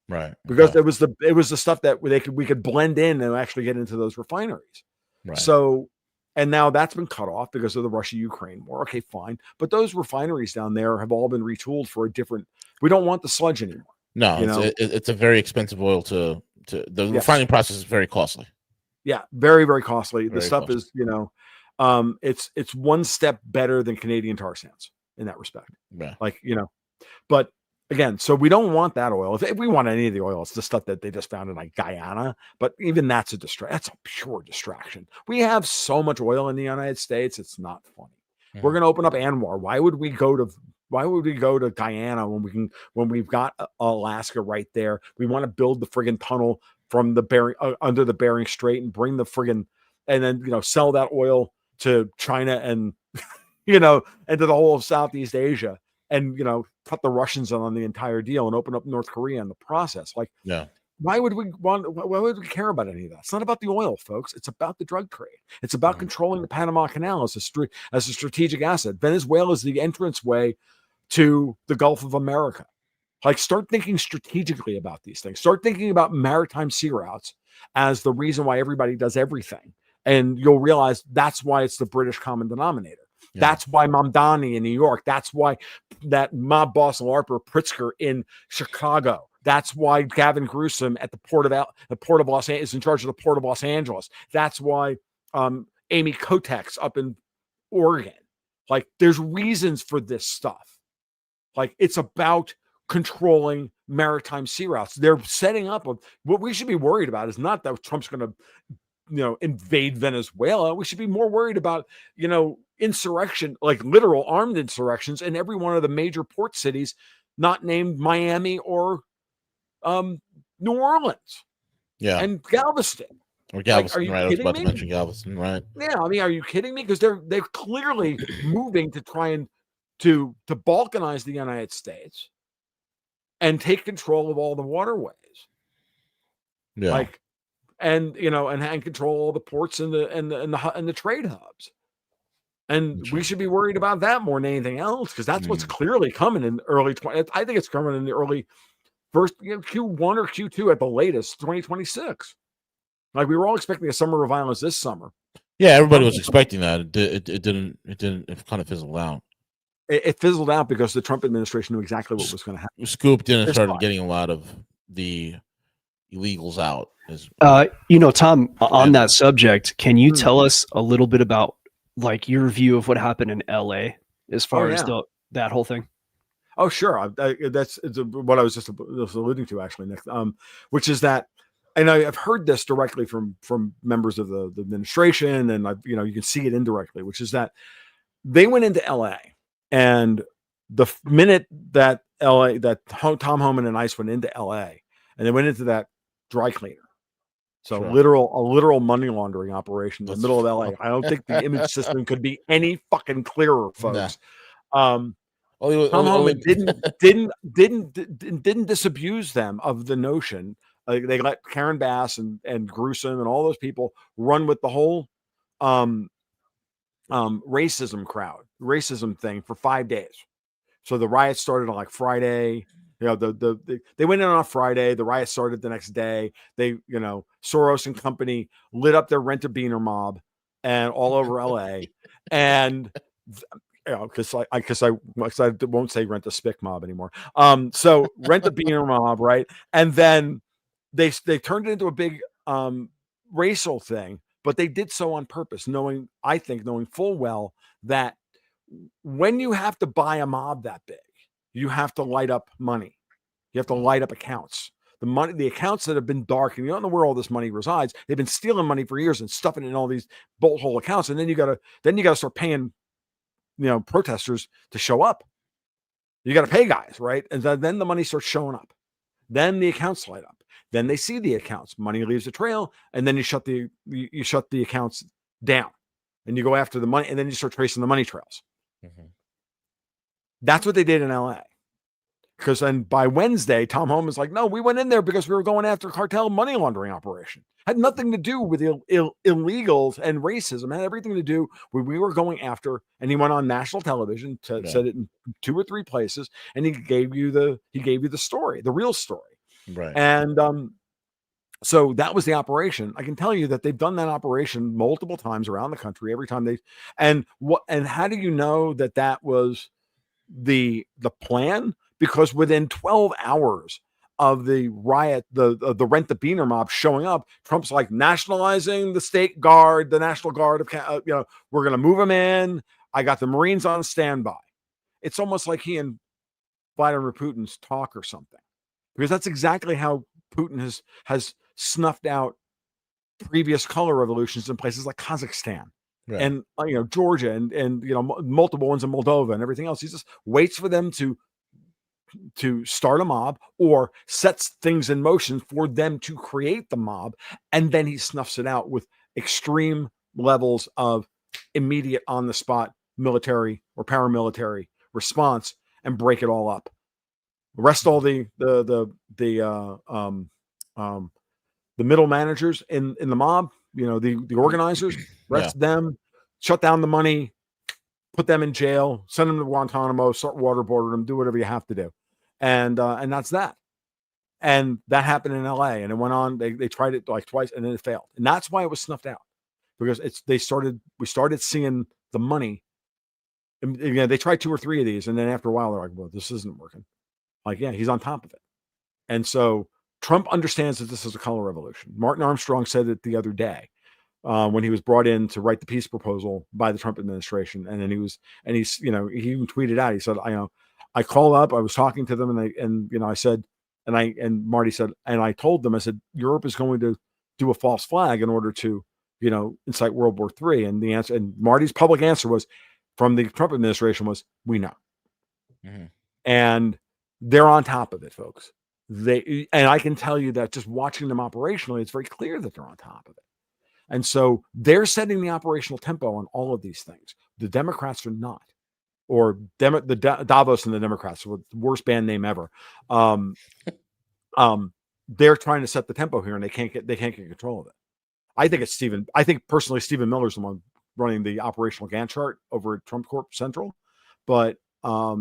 right? Because it was the stuff that we could blend in and actually get into those refineries. Right. So, and now that's been cut off because of the Russia-Ukraine war. Okay, fine, but those refineries down there have all been retooled for a different. We don't want the sludge anymore. No, it's a very expensive oil to the refining process is very costly. Yeah, very, very costly. The stuff is, it's one step better than Canadian tar sands in that respect. Yeah. Like, but again, so we don't want that oil. If we want any of the oil, it's the stuff that they just found in like Guyana. But even that's that's a pure distraction. We have so much oil in the United States, it's not funny. We're going to open up Anwar. Why would we go to Guyana when we've got Alaska right there? We want to build the friggin' tunnel from the Bering under the Bering Strait and bring the friggin' and then sell that oil to China and and to the whole of Southeast Asia and put the Russians on the entire deal and open up North Korea in the process. Like, why would we care about any of that? It's not about the oil, folks. It's about the drug trade. It's about controlling the Panama Canal as a strategic asset. Venezuela is the entranceway to the Gulf of America. Like, start thinking strategically about these things. Start thinking about maritime sea routes as the reason why everybody does everything. And you'll realize that's why it's the British common denominator. Yeah. That's why Mamdani in New York. That's why that mob boss Larper Pritzker in Chicago. That's why Gavin Newsom at the port of Los Angeles is in charge of the port of Los Angeles. That's why Amy Kotex up in Oregon. Like, there's reasons for this stuff. Like, it's about controlling maritime sea routes. They're setting up what we should be worried about is not that Trump's going to invade Venezuela. We should be more worried about, insurrection, like literal armed insurrections in every one of the major port cities, not named Miami or New Orleans. Yeah. And Galveston. Or Galveston, like, right? I was about to mention Galveston, right? Yeah. I mean, are you kidding me? Because they're clearly moving to try and to balkanize the United States and take control of all the waterways. Yeah. Like, and control all the ports and the trade hubs. And we should be worried about that more than anything else, because that's what's clearly coming in early 20. I think it's coming in the early first Q1 or Q2 at the latest 2026. Like, we were all expecting a summer of violence this summer. Yeah, everybody was expecting that. It didn't. It kind of fizzled out. It fizzled out because the Trump administration knew exactly what was going to happen. Scooped in and started getting a lot of the illegals out. Tom, on that subject, can you tell us a little bit about like your view of what happened in LA as far as that whole thing? Oh, sure. That's what I was just alluding to, actually, Nick, which is that, and I've heard this directly from members of the administration, and you can see it indirectly, which is that they went into LA, and the minute that Tom Homan and ICE went into LA, and they went into that dry cleaner, So a literal money laundering operation in the middle of LA. I don't think the image system could be any fucking clearer, folks. Tom Homan didn't disabuse them of the notion. They let Karen Bass and Gruesome and all those people run with the whole racism thing for 5 days. So the riots started on like Friday. They went in on a Friday. The riot started the next day. Soros and company lit up their Rent-A-Beaner mob and all over LA. And because I won't say Rent-A-Spick mob anymore. So Rent-A-Beaner mob, right? And then they turned it into a big racial thing, but they did so on purpose, knowing full well that when you have to buy a mob that big, you have to light up money. You have to light up accounts. The accounts that have been dark, and you don't know where all this money resides. They've been stealing money for years and stuffing it in all these bolt hole accounts. And then you gotta start paying, protesters to show up. You got to pay guys, right? And then the money starts showing up. Then the accounts light up. Then they see the accounts. Money leaves a trail, and then you shut the accounts down, and you go after the money, and then you start tracing the money trails. Mm-hmm. That's what they did in LA. Because then by Wednesday, Tom Homan's like, no, we went in there because we were going after cartel money laundering operation. Had nothing to do with illegals and racism. It had everything to do with we were going after. And he went on national television said it in 2 or 3 places, and he gave you the story, the real story. Right. And so that was the operation. I can tell you that they've done that operation multiple times around the country. Every time and how do you know that was the plan? Because within 12 hours of the riot, the Rent-A-Beaner mob showing up, Trump's like nationalizing the state guard, the National Guard of, we're going to move them in. I got the Marines on standby. It's almost like he and Vladimir Putin's talk or something, because that's exactly how Putin has snuffed out previous color revolutions in places like Kazakhstan. Right. And Georgia and multiple ones in Moldova and everything else. He just waits for them to start a mob or sets things in motion for them to create the mob, and then he snuffs it out with extreme levels of immediate on the spot military or paramilitary response and break it all up. Arrest all the middle managers in the mob, the organizers, arrest them, shut down the money, put them in jail, send them to Guantanamo, start waterboarding them, do whatever you have to do. And that's that. And that happened in LA, and it went on. They tried it like twice, and then it failed. And that's why it was snuffed out, because we started seeing the money. And, they tried 2 or 3 of these, and then after a while, they're like, well, this isn't working. Like, yeah, he's on top of it. And so Trump understands that this is a color revolution. Martin Armstrong said it the other day when he was brought in to write the peace proposal by the Trump administration. And then he even tweeted out, he said, I called up, I was talking to them, I said, and Marty said, and I told them, I said, Europe is going to do a false flag in order to, incite World War III. And the answer, and Marty's public answer was from the Trump administration was, we know. Mm-hmm. And they're on top of it, folks. And I can tell you that just watching them operationally, it's very clear that they're on top of it. And so they're setting the operational tempo on all of these things. The Democrats are not. Or Davos and the Democrats, the worst band name ever. They're trying to set the tempo here, and they can't get control of it. I think personally, Stephen Miller's the one running the operational Gantt chart over at Trump Corp Central, but I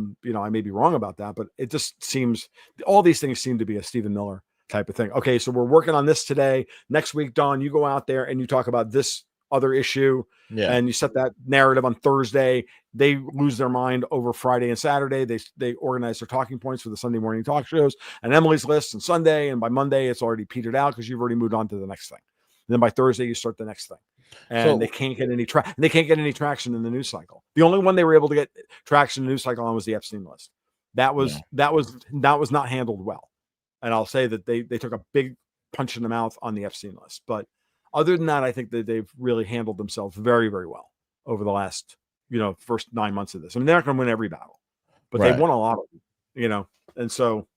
may be wrong about that. But it just seems all these things seem to be a Stephen Miller type of thing. Okay, so we're working on this today. Next week, Don, you go out there and you talk about this other issue, and you set that narrative on Thursday. They lose their mind over Friday and Saturday. They organize their talking points for the Sunday morning talk shows and Emily's List on Sunday, and by Monday it's already petered out because you've already moved on to the next thing. And then by Thursday you start the next thing, and they can't get any traction in the news cycle. The only one they were able to get traction in the news cycle on was the Epstein list. That was not handled well, and I'll say that they took a big punch in the mouth on the Epstein list, but. Other than that, I think that they've really handled themselves very, very well over the last, first 9 months of this. I mean, they're not going to win every battle, but they've won a lot of them, and so,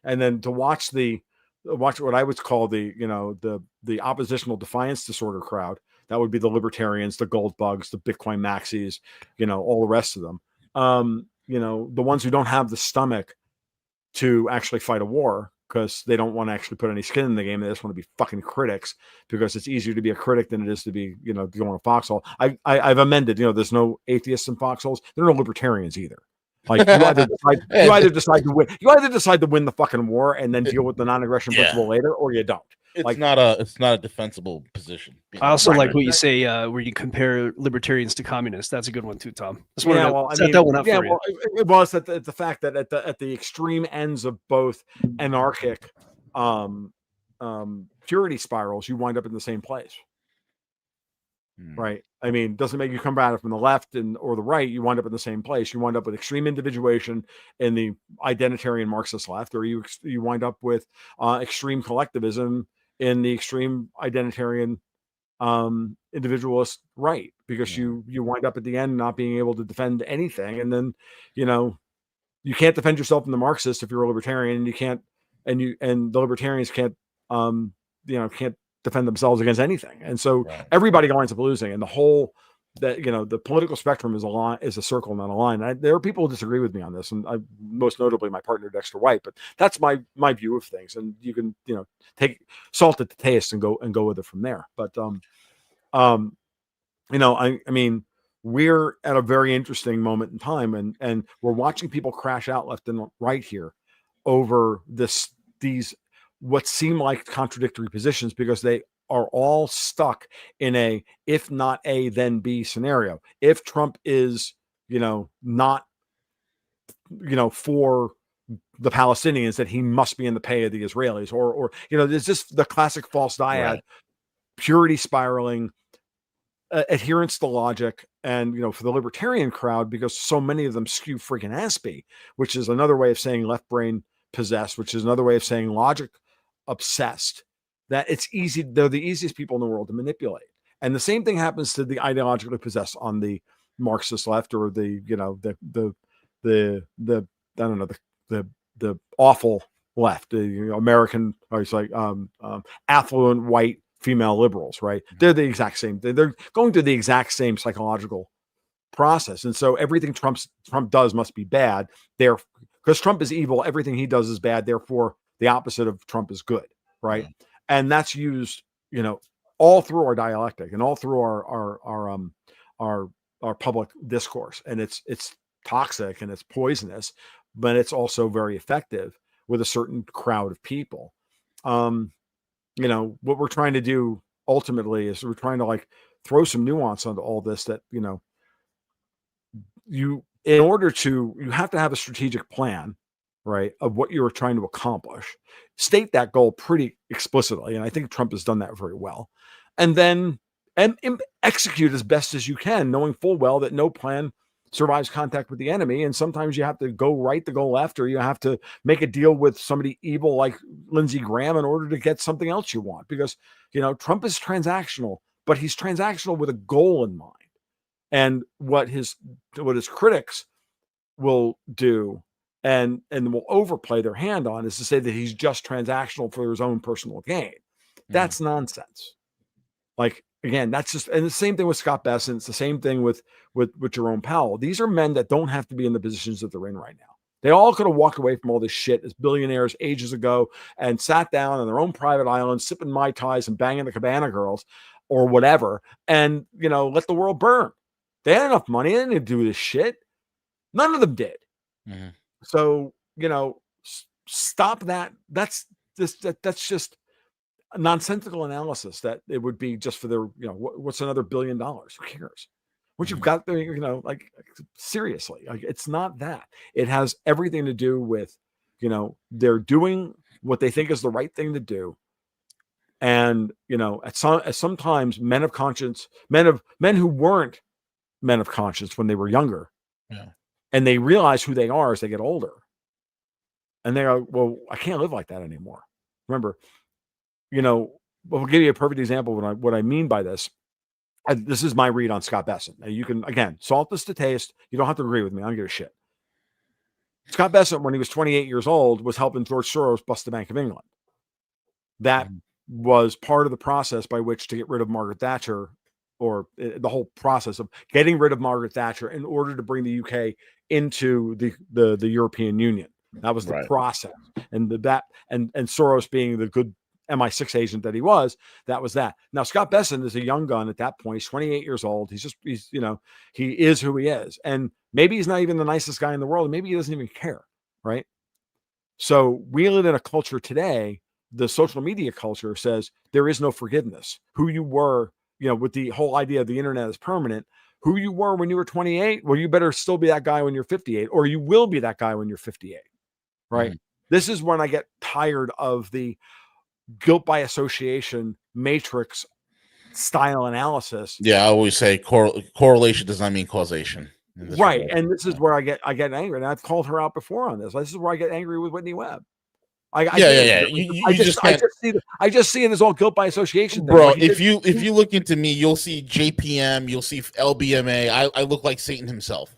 and then to watch the watch what I would call the oppositional defiance disorder crowd. That would be the libertarians, the gold bugs, the Bitcoin maxis, all the rest of them. The ones who don't have the stomach to actually fight a war because they don't want to actually put any skin in the game. They just want to be fucking critics because it's easier to be a critic than it is to be, going to foxhole. I've amended, there's no atheists in foxholes. There are no libertarians either. Like you either decide to win the fucking war and then deal with the non-aggression principle later, or you don't. It's not a defensible position. I also like what you say where you compare libertarians to communists. That's a good one too, Tom. Set that one up for you. It was the fact that at the extreme ends of both anarchic purity spirals, you wind up in the same place. Right. I mean, doesn't make you come at it from the left or the right. You wind up in the same place. You wind up with extreme individuation in the identitarian Marxist left, or you wind up with extreme collectivism in the extreme identitarian individualist right, because you wind up at the end not being able to defend anything, and then you can't defend yourself from the Marxist if you're a libertarian, and you can't, and the libertarians can't can't defend themselves against anything, and so everybody winds up losing, and the whole the political spectrum is a circle, not a line. There are people who disagree with me on this, and most notably my partner Dexter White, but that's my view of things, and you can take salt at the taste and go with it from there. But I mean, we're at a very interesting moment in time, and we're watching people crash out left and right here over these what seem like contradictory positions, because they are all stuck in a if not A then B scenario. If Trump is not for the Palestinians, that he must be in the pay of the Israelis, or there's just the classic false dyad, purity spiraling, adherence to logic. And for the libertarian crowd, because so many of them skew freaking aspie, which is another way of saying left brain possessed, which is another way of saying logic obsessed, that it's easy, they're the easiest people in the world to manipulate. And the same thing happens to the ideologically possessed on the Marxist left, or the I don't know, the awful left, the American, or it's like affluent white female liberals, right? They're the exact same. They're going through the exact same psychological process, and so everything Trump does must be bad. Because Trump is evil, everything he does is bad. Therefore, the opposite of Trump is good, right? And that's used, all through our dialectic and all through our public discourse, and it's toxic and it's poisonous, but it's also very effective with a certain crowd of people. What we're trying to do ultimately is we're trying to throw some nuance onto all this, that you have to have a strategic plan, right, of what you're trying to accomplish, state that goal pretty explicitly, and I think Trump has done that very well, and then execute as best as you can, knowing full well that no plan survives contact with the enemy, and sometimes you have to go right to go left, or you have to make a deal with somebody evil like Lindsey Graham in order to get something else you want, because Trump is transactional, but he's transactional with a goal in mind. And what his critics will do and will overplay their hand on is to say that he's just transactional for his own personal gain. That's nonsense. Again, that's just, and the same thing with Scott Bessent. It's the same thing with Jerome Powell. These are men that don't have to be in the positions that they're in right now. They all could have walked away from all this shit as billionaires ages ago and sat down on their own private island, sipping Mai Tais and banging the Cabana girls or whatever, and let the world burn. They had enough money. They didn't do this shit. None of them did. So, stop that. That's just a nonsensical analysis that it would be just for their, what's another $1 billion? Who cares? What you've got there, seriously, it's not that. It has everything to do with, they're doing what they think is the right thing to do. And, sometimes men of conscience, men who weren't men of conscience when they were younger, and they realize who they are as they get older, and they go, well, I can't live like that anymore. Remember, we'll give you a perfect example of what I mean by this. This is my read on Scott Bessent. Now, you can, again, salt this to taste. You don't have to agree with me. I don't give a shit. Scott Bessent, when he was 28 years old, was helping George Soros bust the Bank of England. that was part of the process by which to get rid of Margaret Thatcher, or the whole process of getting rid of Margaret Thatcher in order to bring the UK into the European Union. That was the process. And and Soros being the good MI6 agent that he was, that was that. Now, Scott Bessent is a young gun at that point. He's 28 years old. He's he is who he is. And maybe he's not even the nicest guy in the world. And maybe he doesn't even care. Right. So we live in a culture today. The social media culture says there is no forgiveness. Who you were, with the whole idea of the internet is permanent, who you were when you were 28, well, you better still be that guy when you're 58, or you will be that guy when you're 58. Right. This is when I get tired of the guilt by association matrix style analysis. Yeah, I always say correlation does not mean causation. Right. And this is where I get angry. And I've called her out before on this. This is where I get angry with Whitney Webb. I just see it as all guilt by association. Bro, if you look into me, you'll see JPM, you'll see LBMA. I look like Satan himself.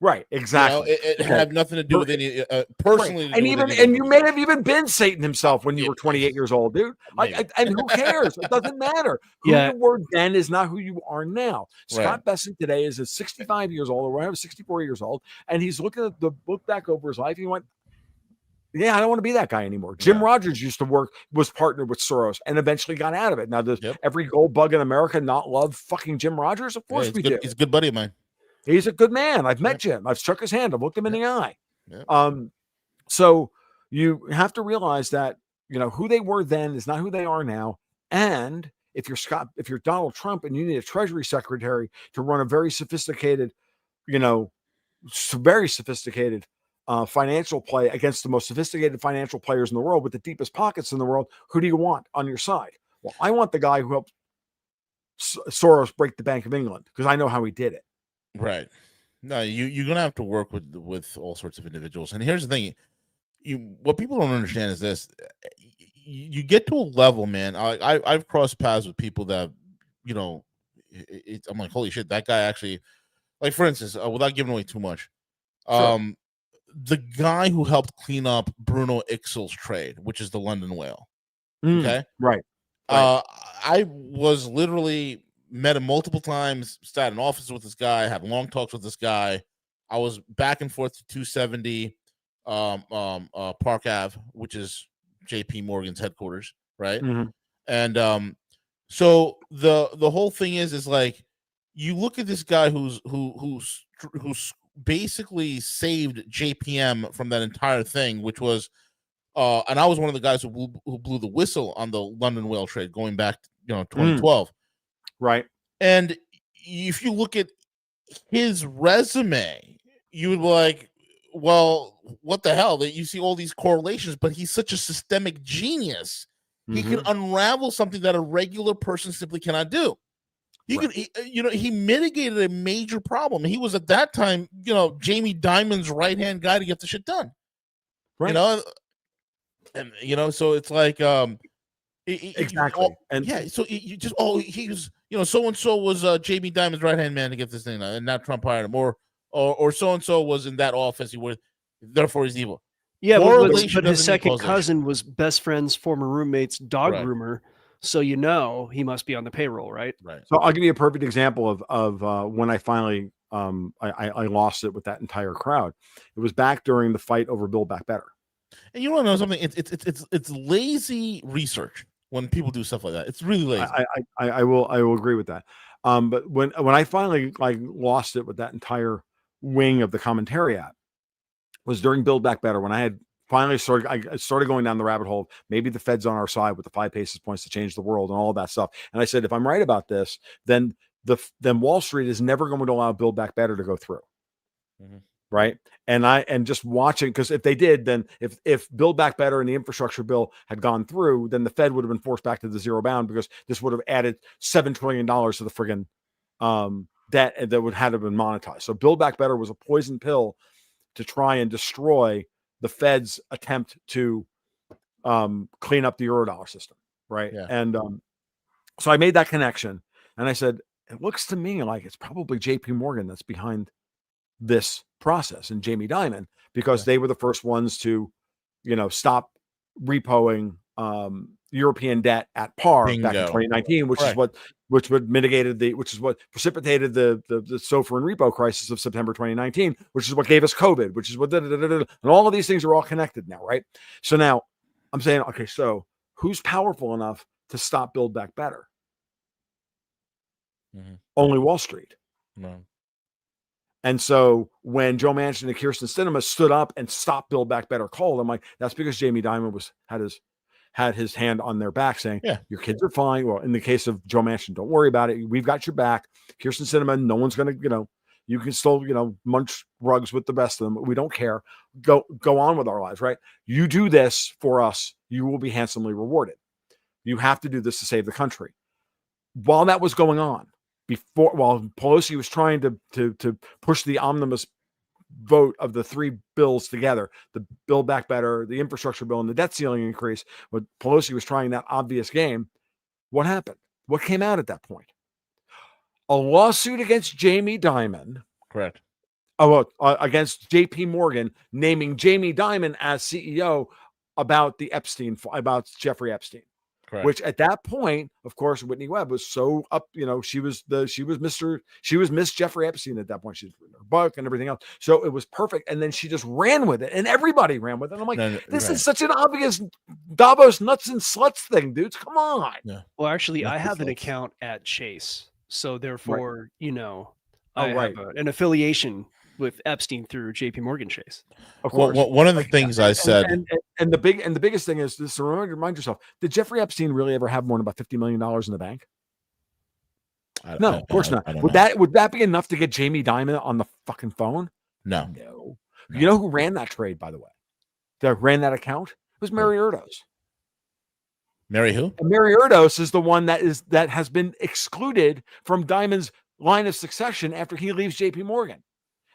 Right, exactly. It had nothing to do with any personally. Right. And you may have even been Satan himself when you were 28 years old, dude. And who cares? It doesn't matter. Who you were then is not who you are now. Scott Bessent today is 65 years old, or 64 years old, and he's looking at the book back over his life. He went, yeah, I don't want to be that guy anymore. Jim Rogers was partnered with Soros and eventually got out of it. Now, does every gold bug in America not love fucking Jim Rogers? Of course we do. He's a good buddy of mine. He's a good man. I've met Jim. I've shook his hand. I've looked him in the eye. So you have to realize that, who they were then is not who they are now. And if you're Donald Trump and you need a Treasury Secretary to run a very sophisticated, financial play against the most sophisticated financial players in the world with the deepest pockets in the world, who do you want on your side? Well, I want the guy who helped Soros break the Bank of England, because I know how he did it. Right. No, you're gonna have to work with all sorts of individuals. And here's the thing: what people don't understand is this: you get to a level, man. I've crossed paths with people that, I'm like, holy shit, that guy actually, like, for instance, without giving away too much, the guy who helped clean up Bruno Ixel's trade, which is the London whale. Okay, right. I was literally met him multiple times, sat in office with this guy, had long talks with this guy. I was back and forth to 270 Park Ave, which is JP Morgan's headquarters, right? And so the whole thing is like, you look at this guy who's basically saved JPM from that entire thing, which was and I was one of the guys who blew the whistle on the London whale trade going back, 2012. Right. And if you look at his resume, you would be like, well, what the hell? That you see all these correlations, but he's such a systemic genius. He can unravel something that a regular person simply cannot do. He mitigated a major problem. He was at that time, Jamie Dimon's right-hand guy to get the shit done. Right. So it's like exactly. So you just he was, so and so was Jamie Dimon's right-hand man to get this thing done, and now Trump hired him, or so and so was in that office, therefore he's evil. Yeah, but his second cousin was best friend's former roommate's dog groomer, so he must be on the payroll, right? Right. So I'll give you a perfect example of when I finally I lost it with that entire crowd. It was back during the fight over Build Back Better. And you want to know something? It's lazy research when people do stuff like that. It's really lazy. I will agree with that. But when I finally lost it with that entire wing of the commentariat was during Build Back Better, when I had finally started going down the rabbit hole. Maybe the Fed's on our side with the 5 basis points to change the world and all of that stuff. And I said, if I'm right about this, then Wall Street is never going to allow Build Back Better to go through. Right. And just watching, because if they did, then if Build Back Better and the infrastructure bill had gone through, then the Fed would have been forced back to the zero bound, because this would have added $7 trillion to the friggin' debt that would have been monetized. So Build Back Better was a poison pill to try and destroy the Fed's attempt to clean up the Eurodollar system. Right. Yeah. And so I made that connection, and I said, it looks to me like it's probably JP Morgan that's behind this process, and Jamie Dimon, because they were the first ones to, stop repoing European debt at par Bingo. back in 2019, which Correct. is what precipitated the SOFR and repo crisis of September 2019, which is what gave us COVID, which is what and all of these things are all connected now, right? So now I'm saying, okay, so who's powerful enough to stop Build Back Better? Only Wall Street. No. And so when Joe Manchin and Kirsten Sinema stood up and stopped Build Back Better cold, I'm like, that's because Jamie Dimon had his hand on their back saying, your kids are fine. Well, in the case of Joe Manchin, don't worry about it. We've got your back. Kirsten Sinema, no one's going to, you can still, munch rugs with the best of them. We don't care. Go on with our lives, right? You do this for us, you will be handsomely rewarded. You have to do this to save the country. While that was going on, while Pelosi was trying to push the omnibus vote of the three bills together, the Build Back Better, the infrastructure bill, and the debt ceiling increase, but Pelosi was trying that obvious game. What happened? What came out at that point? A lawsuit against Jamie Dimon. Correct. Against JP Morgan, naming Jamie Dimon as CEO about Jeffrey Epstein. Correct. Which at that point, of course, Whitney Webb was so up, she was Miss Jeffrey Epstein at that point. She was her book and everything else. So it was perfect. And then she just ran with it, and everybody ran with it. And I'm like, this is such an obvious Davos nuts and sluts thing, dudes. Come on. Yeah. Well, actually, I have an account at Chase. So therefore, I have an affiliation with Epstein through JP Morgan Chase. Of course. Well, one of the things I said, and the biggest thing is this: remind yourself: did Jeffrey Epstein really ever have more than about $50 million in the bank? No, of course not. Would that be enough to get Jamie Dimon on the fucking phone? No. You know who ran that trade, by the way? That ran that account? It was Mary Erdos. Mary who? And Mary Erdos is the one that has been excluded from Dimon's line of succession after he leaves JP Morgan.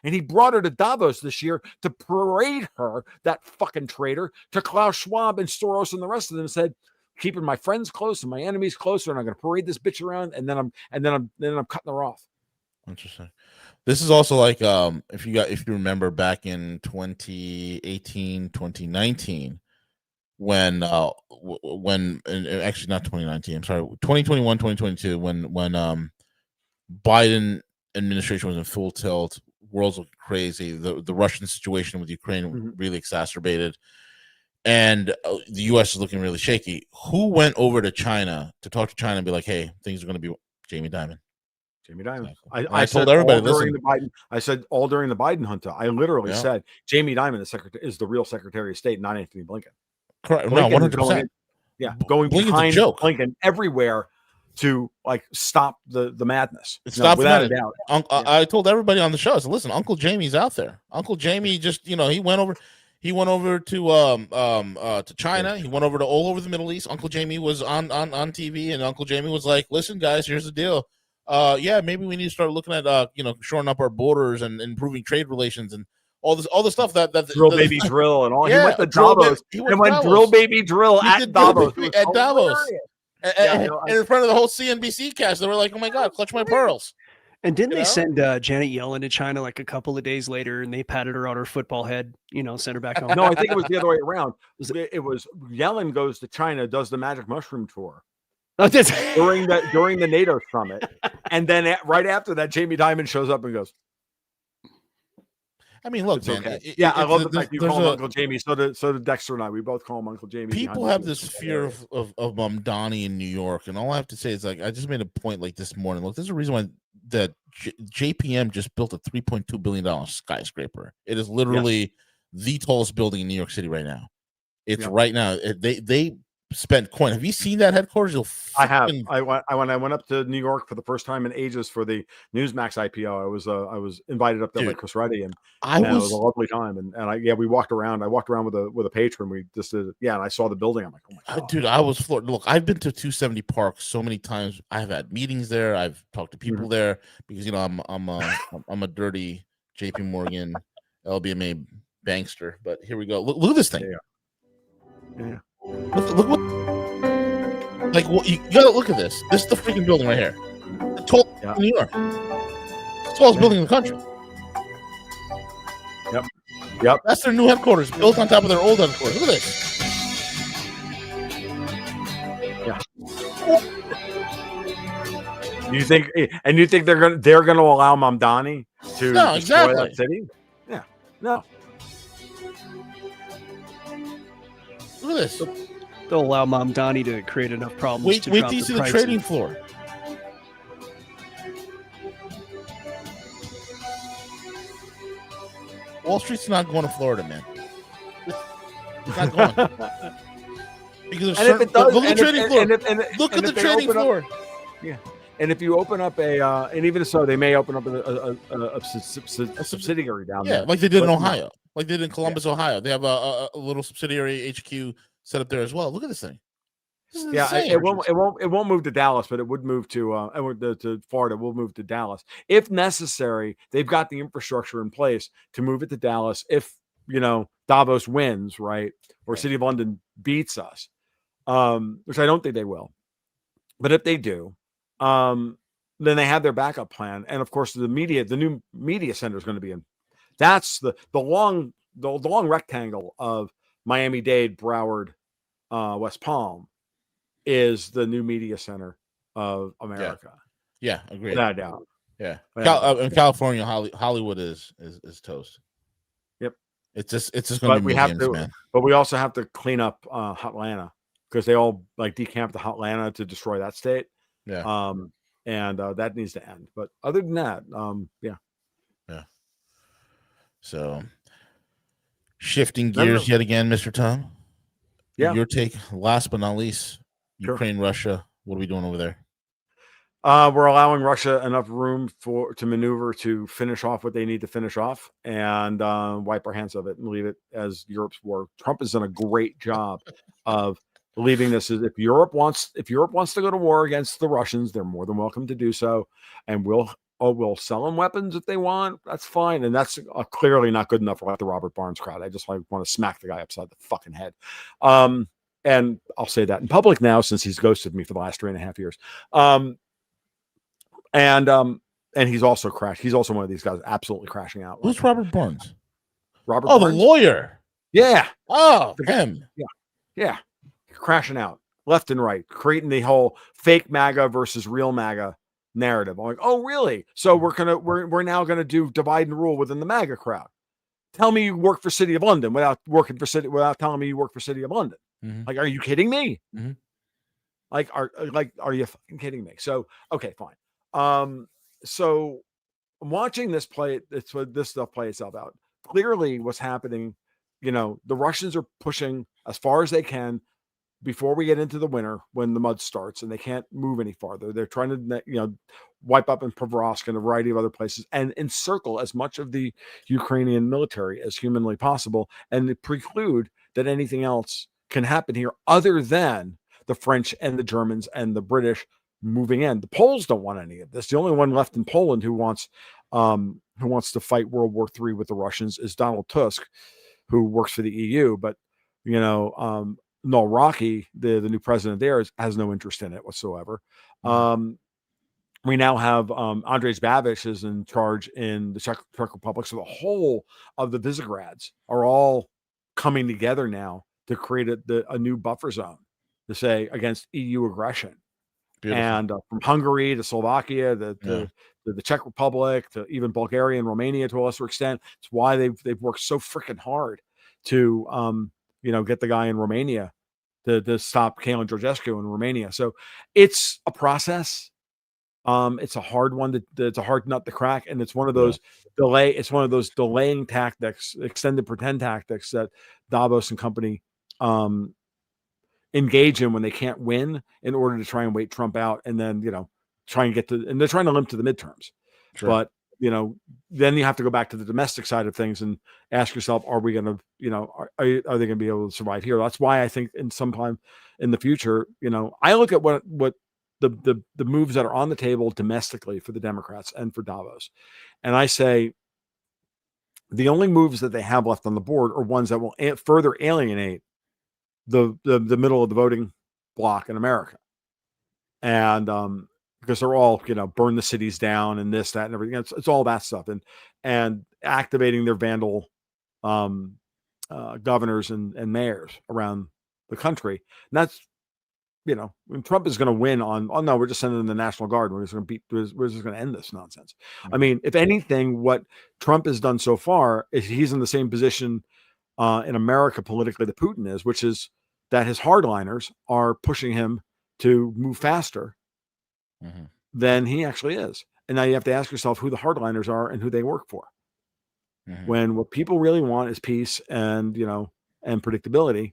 And he brought her to Davos this year to parade her, that fucking traitor, to Klaus Schwab and Soros and the rest of them, and said, keeping my friends close and my enemies closer, and I'm going to parade this bitch around, and then I'm cutting her off. Interesting. This is also like if you remember back in 2018, 2019, when actually not 2019, I'm sorry, 2021, 2022, when Biden administration was in full tilt, world's looking crazy, the Russian situation with Ukraine really exacerbated, and the U.S. is looking really shaky. Who went over to China to talk to China and be like, hey, things are going to be Jamie Dimon? Jamie Dimon. Exactly. I told everybody I said all during the Biden hunt. I literally said Jamie Dimon is the real Secretary of State, not Anthony Blinken. Correct. No, 100%. Going Blinken's behind a joke. Blinken everywhere to stop the madness. Stop without a doubt. I told everybody on the show, I said, listen, Uncle Jamie's out there. Uncle Jamie just, he went over to China. He went over to all over the Middle East. Uncle Jamie was on TV, and Uncle Jamie was like, listen, guys, here's the deal. Maybe we need to start looking at shoring up our borders and improving trade relations and all the stuff that drill baby drill and all. He went to Davos. He went drill baby drill at Davos. At Davos. And in front of the whole CNBC cast, they were like, "Oh my God, clutch my pearls!" And didn't they send Janet Yellen to China like a couple of days later, and they patted her on her football head, sent her back home? No, I think it was the other way around. It was Yellen goes to China, does the Magic Mushroom tour during the NATO summit, and then right after that, Jamie Dimon shows up and goes. I mean, look, man. Okay. I love the fact you call him Uncle Jamie. So did Dexter and I. We both call him Uncle Jamie. People have this fear of Donnie in New York, and all I have to say is, like, I just made a point like this morning. Look, there's a reason why that JPM just built a $3.2 billion skyscraper. It is literally the tallest building in New York City right now. It's right now. They spent coin. Have you seen that headquarters? I have. When I went up to New York for the first time in ages for the Newsmax IPO, I was invited up there by Chris Reddy, and it was a lovely time. And we walked around. I walked around with a patron. We just did, and I saw the building. I'm like, oh my God, dude, I was floored. Look, I've been to 270 Park so many times. I've had meetings there. I've talked to people there because I'm a dirty JP Morgan LBMA bankster. But here we go. Look at this thing. Yeah. Look what, like, what, you gotta look at this. This is the freaking building right here. The tallest in New York. The tallest building in the country. Yep. That's their new headquarters, built on top of their old headquarters. Look at this. You think they're gonna allow Mamdani to destroy that city? Yeah, no. Look at this. They'll allow Mamdani to create enough problems to drop till you the see the price trading floor. Wall Street's not going to Florida, man. It's not going. Because and if it does, look at the trading floor. Look at the trading floor. Yeah, and if you open up and even so, they may open up a subsidiary down there. Yeah, like they did in Ohio, like they did in Columbus, Ohio. They have a little subsidiary HQ set up there as well. Look at this thing. It won't move to Dallas, but it would move to Florida. We'll move to Dallas if necessary. They've got the infrastructure in place to move it to Dallas if Davos wins, right, or City of London beats us, which I don't think they will. But if they do, then they have their backup plan, and of course the new media center is going to be in. That's the long rectangle of Miami-Dade, Broward, West Palm. Is the new media center of America? Yeah, agreed. Without a doubt. Yeah, in California, Hollywood is toast. Yep, it's just going to be museums, man. But we also have to clean up Hotlanta because they all decamped to Hotlanta to destroy that state. Yeah, and that needs to end. But other than that, yeah. So, shifting gears yet again, Mr. Tom. Yeah, your take. Last but not least. Ukraine, Russia. What are we doing over there? We're allowing Russia enough room to maneuver to finish off what they need to finish off and wipe our hands of it and leave it as Europe's war. Trump has done a great job of leaving this as if Europe wants to go to war against the Russians, they're more than welcome to do so, and we'll sell them weapons if they want. That's fine, and that's clearly not good enough for the Robert Barnes crowd. I just want to smack the guy upside the fucking head. And I'll say that in public now since he's ghosted me for the last 3.5 years. And he's also crashed. He's also one of these guys absolutely crashing out. Who's Robert Barnes? Robert Barnes? The lawyer. Yeah. Oh, him. Yeah. Crashing out left and right, creating the whole fake MAGA versus real MAGA narrative. I'm like, oh, really? So we're now gonna do divide and rule within the MAGA crowd. Tell me you work for City of London without telling me you work for City of London. Mm-hmm. Like, are you kidding me? Mm-hmm. Are you fucking kidding me? So, okay, fine. So watching this stuff play itself out, clearly what's happening, the Russians are pushing as far as they can before we get into the winter when the mud starts and they can't move any farther. They're trying to, wipe up in Pavlovsk and a variety of other places and encircle as much of the Ukrainian military as humanly possible and preclude that anything else can happen here other than the French and the Germans and the British moving in. The Poles don't want any of this. The only one left in Poland who wants to fight World War III with the Russians is Donald Tusk, who works for the EU. But Noel Rocky, the new president there, has no interest in it whatsoever. We now have Andrzej Babiš is in charge in the Czech Republic. So the whole of the Visegrads are all coming together now to create a new buffer zone to say against EU aggression. Beautiful. And from Hungary to Slovakia, the Czech Republic to even Bulgaria and Romania to a lesser extent. It's why they've worked so freaking hard to get the guy in Romania to stop Kalin Georgescu in Romania. So it's a process. It's a hard one it's a hard nut to crack, and it's one of those delaying tactics, extended pretend tactics that Davos and company engage in when they can't win in order to try and wait Trump out and then try and and they're trying to limp to the midterms. Sure. But then you have to go back to the domestic side of things and ask yourself, are we going to are they going to be able to survive here? That's why I think in sometime in the future, I look at what the moves that are on the table domestically for the Democrats and for Davos, and I say the only moves that they have left on the board are ones that will further alienate the middle of the voting bloc in America, and because they're all burn the cities down and this, that, and everything. It's all that stuff, and activating their vandal governors and mayors around the country. And that's when Trump is going to win on, oh no, we're just sending in the National Guard. We're just going to we're just going to end this nonsense. I mean, if anything, what Trump has done so far is he's in the same position in America politically that Putin is, which is that his hardliners are pushing him to move faster than he actually is. And now you have to ask yourself who the hardliners are and who they work for. When what people really want is peace and, and predictability.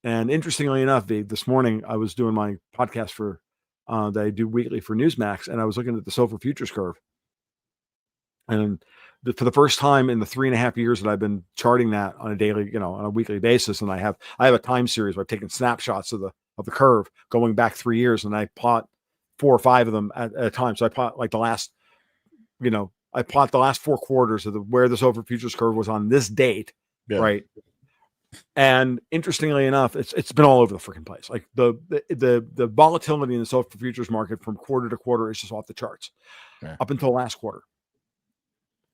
And interestingly enough, this morning I was doing my podcast for that I do weekly for Newsmax, and I was looking at the SOFR futures curve. And for the first time in the 3.5 years that I've been charting that on a daily, on a weekly basis, and I have a time series where I've taken snapshots of the curve going back 3 years, and I plot 4 or 5 of them at a time. So I plot like the last, I plot the last 4 quarters of where the SOFR futures curve was on this date, right? And interestingly enough, it's been all over the freaking place. Like the volatility in the SOFR futures market from quarter to quarter is just off the charts up until last quarter,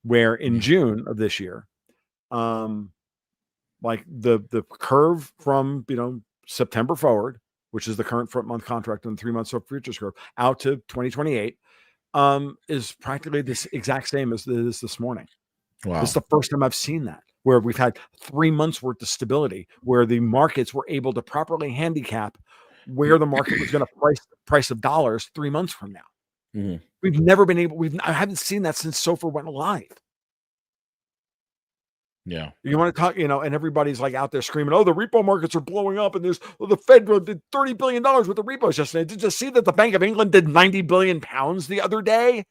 where in June of this year, like the curve from September forward, which is the current front month contract on the 3-month SOFR futures curve, out to 2028, is practically this exact same as this morning. Wow. This is the first time I've seen that, where we've had 3 months worth of stability, where the markets were able to properly handicap where the market was going to price of dollars 3 months from now. We've never been able. I haven't seen that since SOFR went live. Yeah, you want to talk, and everybody's like out there screaming, "Oh, the repo markets are blowing up," and the Fed did $30 billion with the repos yesterday. Did you see that the Bank of England did 90 billion pounds the other day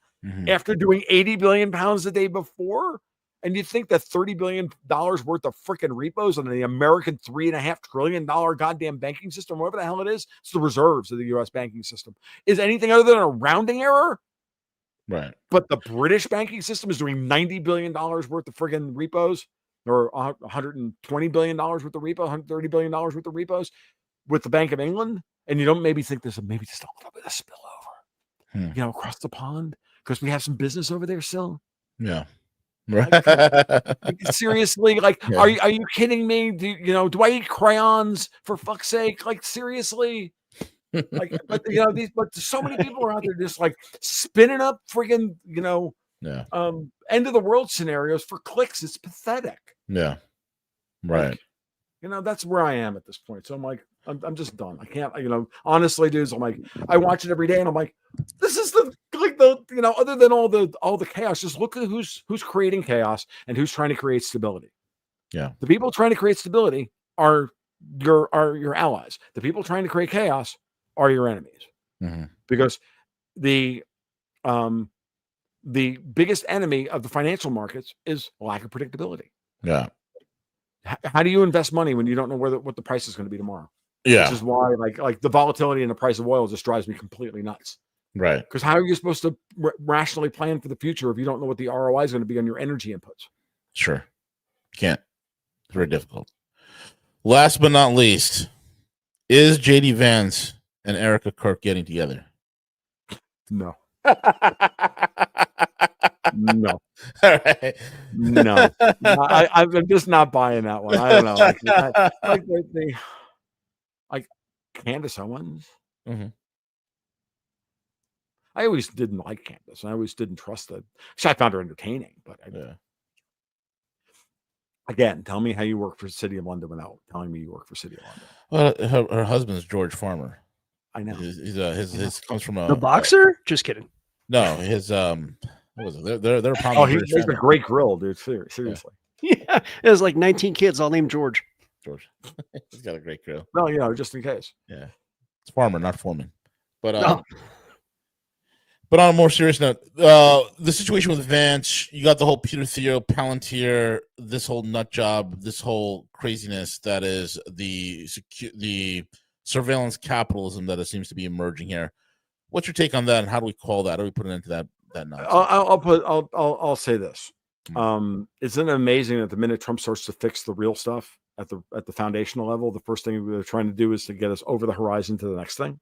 after doing 80 billion pounds the day before? And you think that $30 billion worth of freaking repos on the American $3.5 trillion goddamn banking system, whatever the hell it is, it's the reserves of the U.S. banking system, is anything other than a rounding error? Right. But the British banking system is doing $90 billion worth of friggin' repos, or $120 billion worth of repos, $130 billion worth of repos with the Bank of England. And you don't maybe think there's maybe just a little bit of spillover, across the pond, because we have some business over there still. Yeah. Like, seriously, like, are you kidding me? Do I eat crayons, for fuck's sake? Like, seriously? Like, but so many people are out there just like spinning up friggin', end of the world scenarios for clicks. It's pathetic. Yeah. Right. Like, that's where I am at this point. So I'm like, I'm just done. I can't, honestly, dudes, I'm like, I watch it every day and I'm like, this is other than all the chaos, just look at who's creating chaos and who's trying to create stability. Yeah. The people trying to create stability are your allies. The people trying to create chaos are your enemies. Because the biggest enemy of the financial markets is lack of predictability. Yeah. How do you invest money when you don't know what the price is going to be tomorrow? Yeah. Which is why like the volatility in the price of oil just drives me completely nuts. Right. Because how are you supposed to rationally plan for the future if you don't know what the ROI is going to be on your energy inputs? Sure. Can't. It's very difficult. Last but not least, is JD Vance and Erica Kirk getting together? No. No. All right. No. I'm just not buying that one. I don't know. Like Candace Owens. I always didn't like Candace. I always didn't trust that. I found her entertaining, but again, tell me how you work for City of London without telling me you work for City of London. Well, her husband's George Farmer. I know. His comes from the boxer. Just kidding. No, his what was it? They're he's a great grill, dude. Seriously. Yeah, there's like 19 kids all named George. He's got a great grill. No, just in case. Yeah, it's Farmer, not Foreman. But But on a more serious note, the situation with Vance, you got the whole Peter Thiel, Palantir, this whole nut job, this whole craziness that is the surveillance capitalism that it seems to be emerging here. What's your take on that, and how do we call that? How do we put it into that nonsense? I'll say this. Isn't it amazing that the minute Trump starts to fix the real stuff at the foundational level, the first thing they're trying to do is to get us over the horizon to the next thing?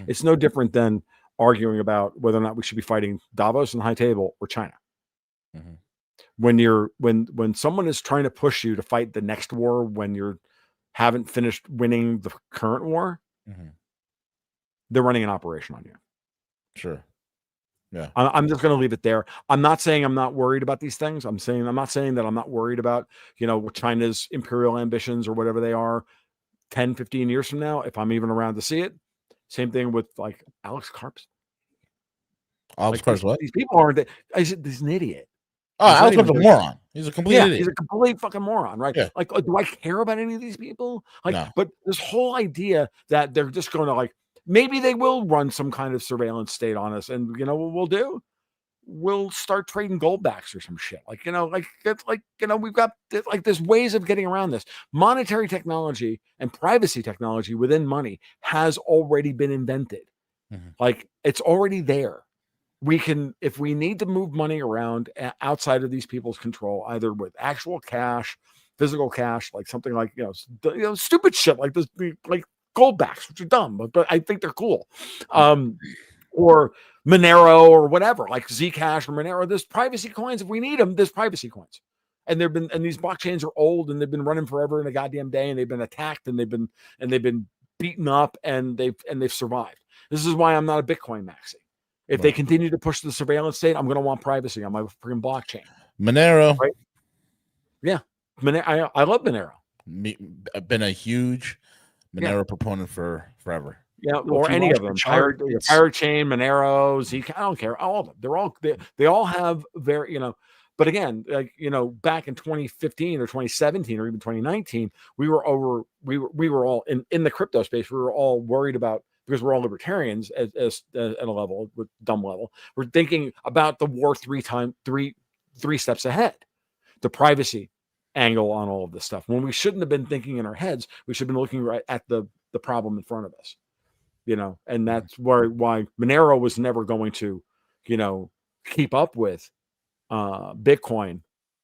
It's no different than arguing about whether or not we should be fighting Davos and High Table or China. When someone is trying to push you to fight the next war when you haven't finished winning the current war, they're running an operation on you. Sure. Yeah. I'm just going to leave it there. I'm not saying I'm not worried about these things. I'm not saying that I'm not worried about, China's imperial ambitions or whatever they are 10, 15 years from now, if I'm even around to see it. Same thing with like Alex Karp's. Alex Karp's what? These people aren't. He's an idiot. Oh, Alex Karp's a moron. He's a complete idiot. He's a complete fucking moron, right? Yeah. Like, do I care about any of these people? Like, no. But this whole idea that they're just going to like, maybe they will run some kind of surveillance state on us, and what we'll do? We'll start trading goldbacks or some shit. Like, we've got like there's ways of getting around this. Monetary technology and privacy technology within money has already been invented. Mm-hmm. Like, it's already there. We can, if we need to move money around outside of these people's control, either with actual cash, physical cash, like something like, stupid shit like this, like goldbacks, which are dumb, but I think they're cool. Or Monero or whatever, like Zcash or Monero. There's privacy coins. If we need them, there's privacy coins. And these blockchains are old and they've been running forever in a goddamn day, and they've been attacked and they've been beaten up and they've survived. This is why I'm not a Bitcoin maxi. If they continue to push the surveillance state, I'm going to want privacy on my freaking blockchain. Monero. Right? Yeah. I love Monero. I've been a huge Monero proponent for forever. Yeah, or any of them. Pirate Chain, Monero, Zcash, I don't care. All of them. They all have very, but again, like, back in 2015 or 2017 or even 2019, we were all in the crypto space. We were all worried about, because we're all libertarians at a level, with dumb level. We're thinking about the war three steps ahead, the privacy angle on all of this stuff. When we shouldn't have been thinking in our heads, we should have been looking right at the problem in front of us. And that's why Monero was never going to, keep up with Bitcoin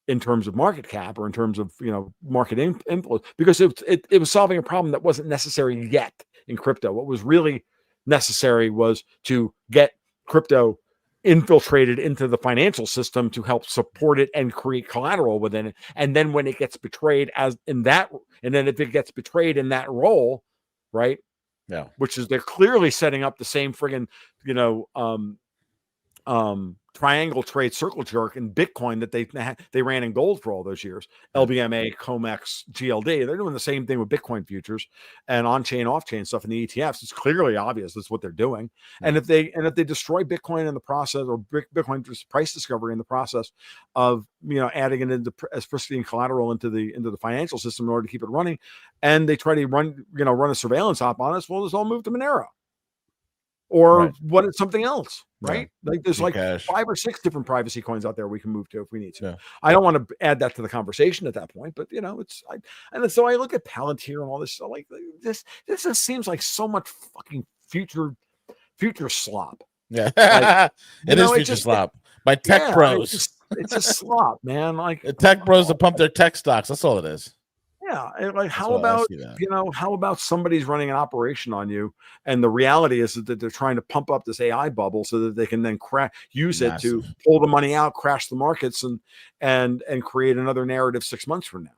in terms of market cap or in terms of, market influence, because it was solving a problem that wasn't necessary yet in crypto. What was really necessary was to get crypto infiltrated into the financial system to help support it and create collateral within it. And then when it gets betrayed if it gets betrayed in that role, right? Yeah. Which is, they're clearly setting up the same friggin', triangle trade circle jerk in Bitcoin that they ran in gold for all those years. LBMA, COMEX, GLD. They're doing the same thing with Bitcoin futures and on-chain, off-chain stuff in the ETFs. It's clearly obvious that's what they're doing. Yeah. And if they destroy Bitcoin in the process, or Bitcoin price discovery in the process of adding it into as pristine collateral into the financial system in order to keep it running, and they try to run a surveillance op on us, well, let's all move to Monero. Or what is something else, right? Yeah. Like there's like 5 or 6 different privacy coins out there we can move to if we need to. Yeah. I don't want to add that to the conversation at that point, but so I look at Palantir and all this. So like this just seems like so much fucking future slop. Yeah, like, it is future slop by tech bros. It's just slop, man. Like the tech bros to pump their tech stocks. That's all it is. Yeah, like how about somebody's running an operation on you, and the reality is that they're trying to pump up this AI bubble so that they can then use it to pull the money out, crash the markets, and create another narrative 6 months from now.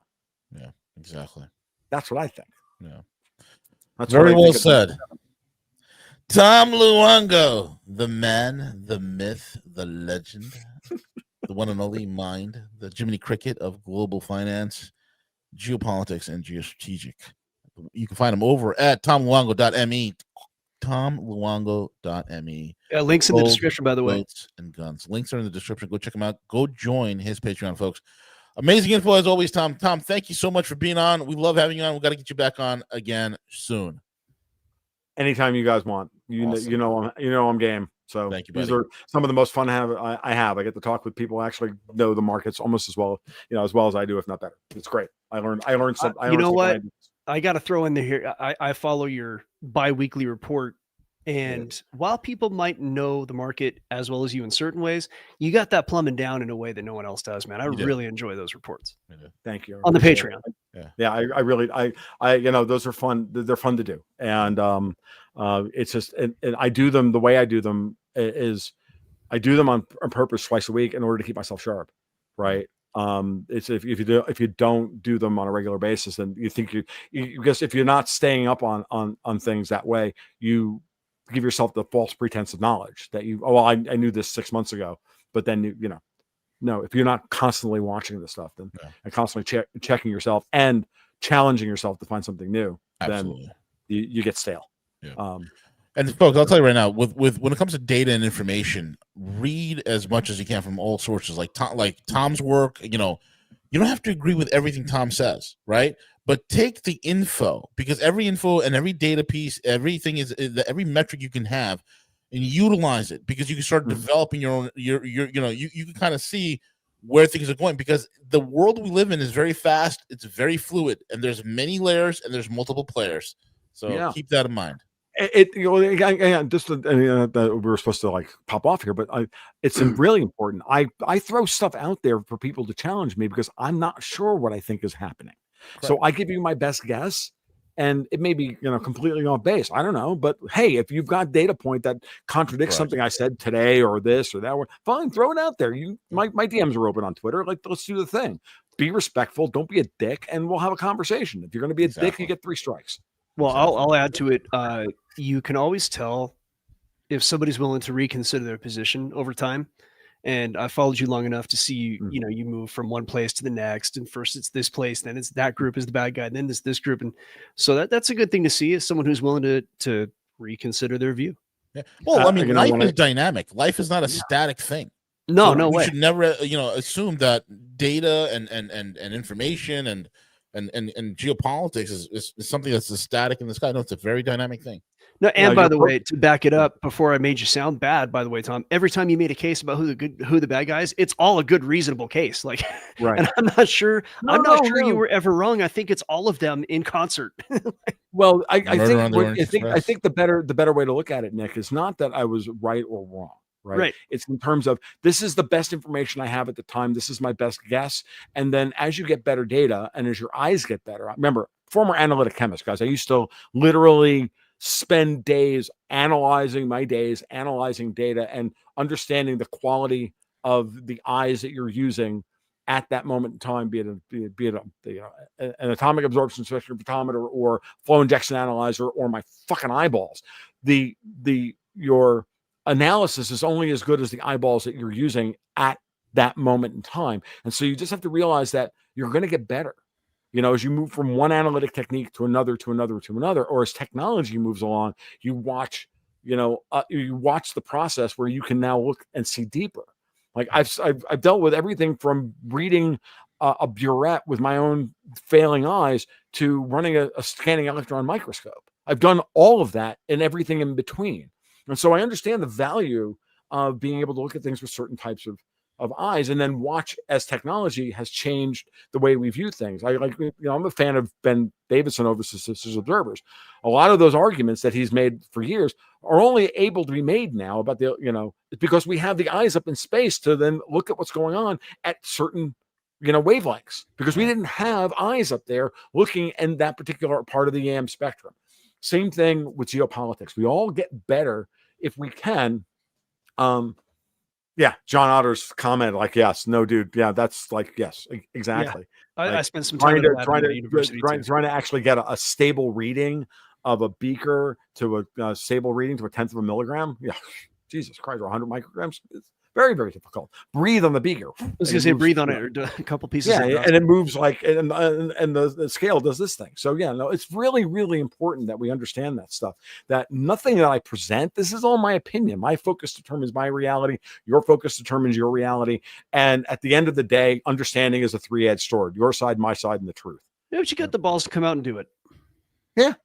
Yeah, exactly. That's what I think. Yeah, that's very well said. Tom Luongo, the man, the myth, the legend, the one and only mind, the Jiminy Cricket of global finance, geopolitics, and geostrategic. You can find them over at tomluongo.me. tomluongo.me. Yeah, links in the description, by the way. Boats and guns. Links are in the description. Go check him out. Go join his Patreon, folks. Amazing info as always, Tom. Tom, thank you so much for being on. We love having you on. We got to get you back on again soon. Anytime you guys want. Awesome. I'm game. So thank you, buddy. These are some of the most fun I have. I get to talk with people who actually know the markets almost as well, as well as I do, if not better. It's great. I learned something. You know what? I got to throw in there here. I follow your bi-weekly report. And while people might know the market as well as you in certain ways, you got that plumbing down in a way that no one else does, man. I really enjoy those reports. Thank you. On the Patreon. Yeah. I really, those are fun. They're fun to do. And it's just, and I do them the way I do them is I do them on purpose twice a week in order to keep myself sharp. Right. It's if you don't do them on a regular basis, then you think you because if you're not staying up on things that way, you give yourself the false pretense of knowledge that I knew this 6 months ago, but then no, if you're not constantly watching this stuff, then and constantly checking yourself and challenging yourself to find something new, Absolutely. then you get stale. Yeah. And folks, I'll tell you right now, with when it comes to data and information, read as much as you can from all sources, like Tom's work. You don't have to agree with everything Tom says, right? But take the info, because every info and every data piece, everything is every metric you can have, and utilize it, because you can start developing your own. You can kind of see where things are going, because the world we live in is very fast, it's very fluid, and there's many layers and there's multiple players. So keep that in mind. We were supposed to like pop off here, but it's really important. I throw stuff out there for people to challenge me, because I'm not sure what I think is happening. Correct. So I give you my best guess, and it may be completely off base. I don't know, but hey, if you've got data point that contradicts something I said today or this or that, fine, throw it out there. My DMs are open on Twitter. Like, let's do the thing. Be respectful. Don't be a dick, and we'll have a conversation. If you're going to be a dick, you get 3 strikes. Well, I'll add to it. You can always tell if somebody's willing to reconsider their position over time. And I followed you long enough to see, you move from one place to the next. And first it's this place, then it's that group is the bad guy, and then it's this group. And so that's a good thing to see, is someone who's willing to reconsider their view. Yeah. Well, I mean, life is dynamic. Life is not a static thing. No, so no way. You should never, assume that data and information and geopolitics is something that's a static in the sky. No, it's a very dynamic thing. No, and by the way, to back it up, before I made you sound bad, by the way, Tom, every time you made a case about who the bad guys, it's all a good, reasonable case. Like, right. And I'm not sure you were ever wrong. I think it's all of them in concert. Well, I think the better way to look at it, Nick, is not that I was right or wrong. Right. It's in terms of, this is the best information I have at the time. This is my best guess. And then as you get better data and as your eyes get better, remember, former analytic chemist, guys, I used to literally spend days analyzing data and understanding the quality of the eyes that you're using at that moment in time, be it an atomic absorption spectrophotometer or flow injection analyzer or my fucking eyeballs. Your analysis is only as good as the eyeballs that you're using at that moment in time. And so you just have to realize that you're going to get better, as you move from one analytic technique to another, or as technology moves along, you watch the process where you can now look and see deeper. Like I've dealt with everything from reading a burette with my own failing eyes to running a scanning electron microscope. I've done all of that and everything in between. And so I understand the value of being able to look at things with certain types of eyes, and then watch as technology has changed the way we view things. I'm a fan of Ben Davidson over Statistics Observers. A lot of those arguments that he's made for years are only able to be made now about it's because we have the eyes up in space to then look at what's going on at certain wavelengths, because we didn't have eyes up there looking in that particular part of the EM spectrum. Same thing with geopolitics. We all get better if we can. Yeah, John Otter's comment, like, yes, no, dude, yeah, that's like, yes, exactly. Yeah. I spent some time trying to actually get a stable reading of a beaker to a stable reading to 1/10 of a milligram. Yeah, Jesus Christ, or 100 micrograms. It's very, very difficult. Breathe on the beaker. I was going to say breathe on it, or a couple pieces. Yeah, and it moves like, and the scale does this thing. So yeah, no, it's really, really important that we understand that stuff. That nothing that I present, this is all my opinion. My focus determines my reality. Your focus determines your reality. And at the end of the day, understanding is a 3-edged sword. Your side, my side, and the truth. Yeah, but you got the balls to come out and do it. Yeah.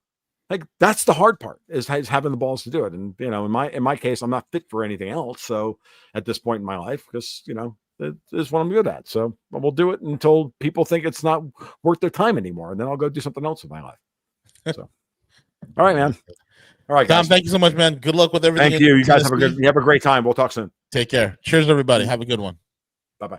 Like, that's the hard part, is having the balls to do it. And, in my case, I'm not fit for anything else. So at this point in my life, because, it is what I'm good at. So we'll do it until people think it's not worth their time anymore. And then I'll go do something else with my life. So, all right, man. All right, guys. Tom, thank you so much, man. Good luck with everything. Thank you. You guys have a great time. We'll talk soon. Take care. Cheers, everybody. Have a good one. Bye-bye.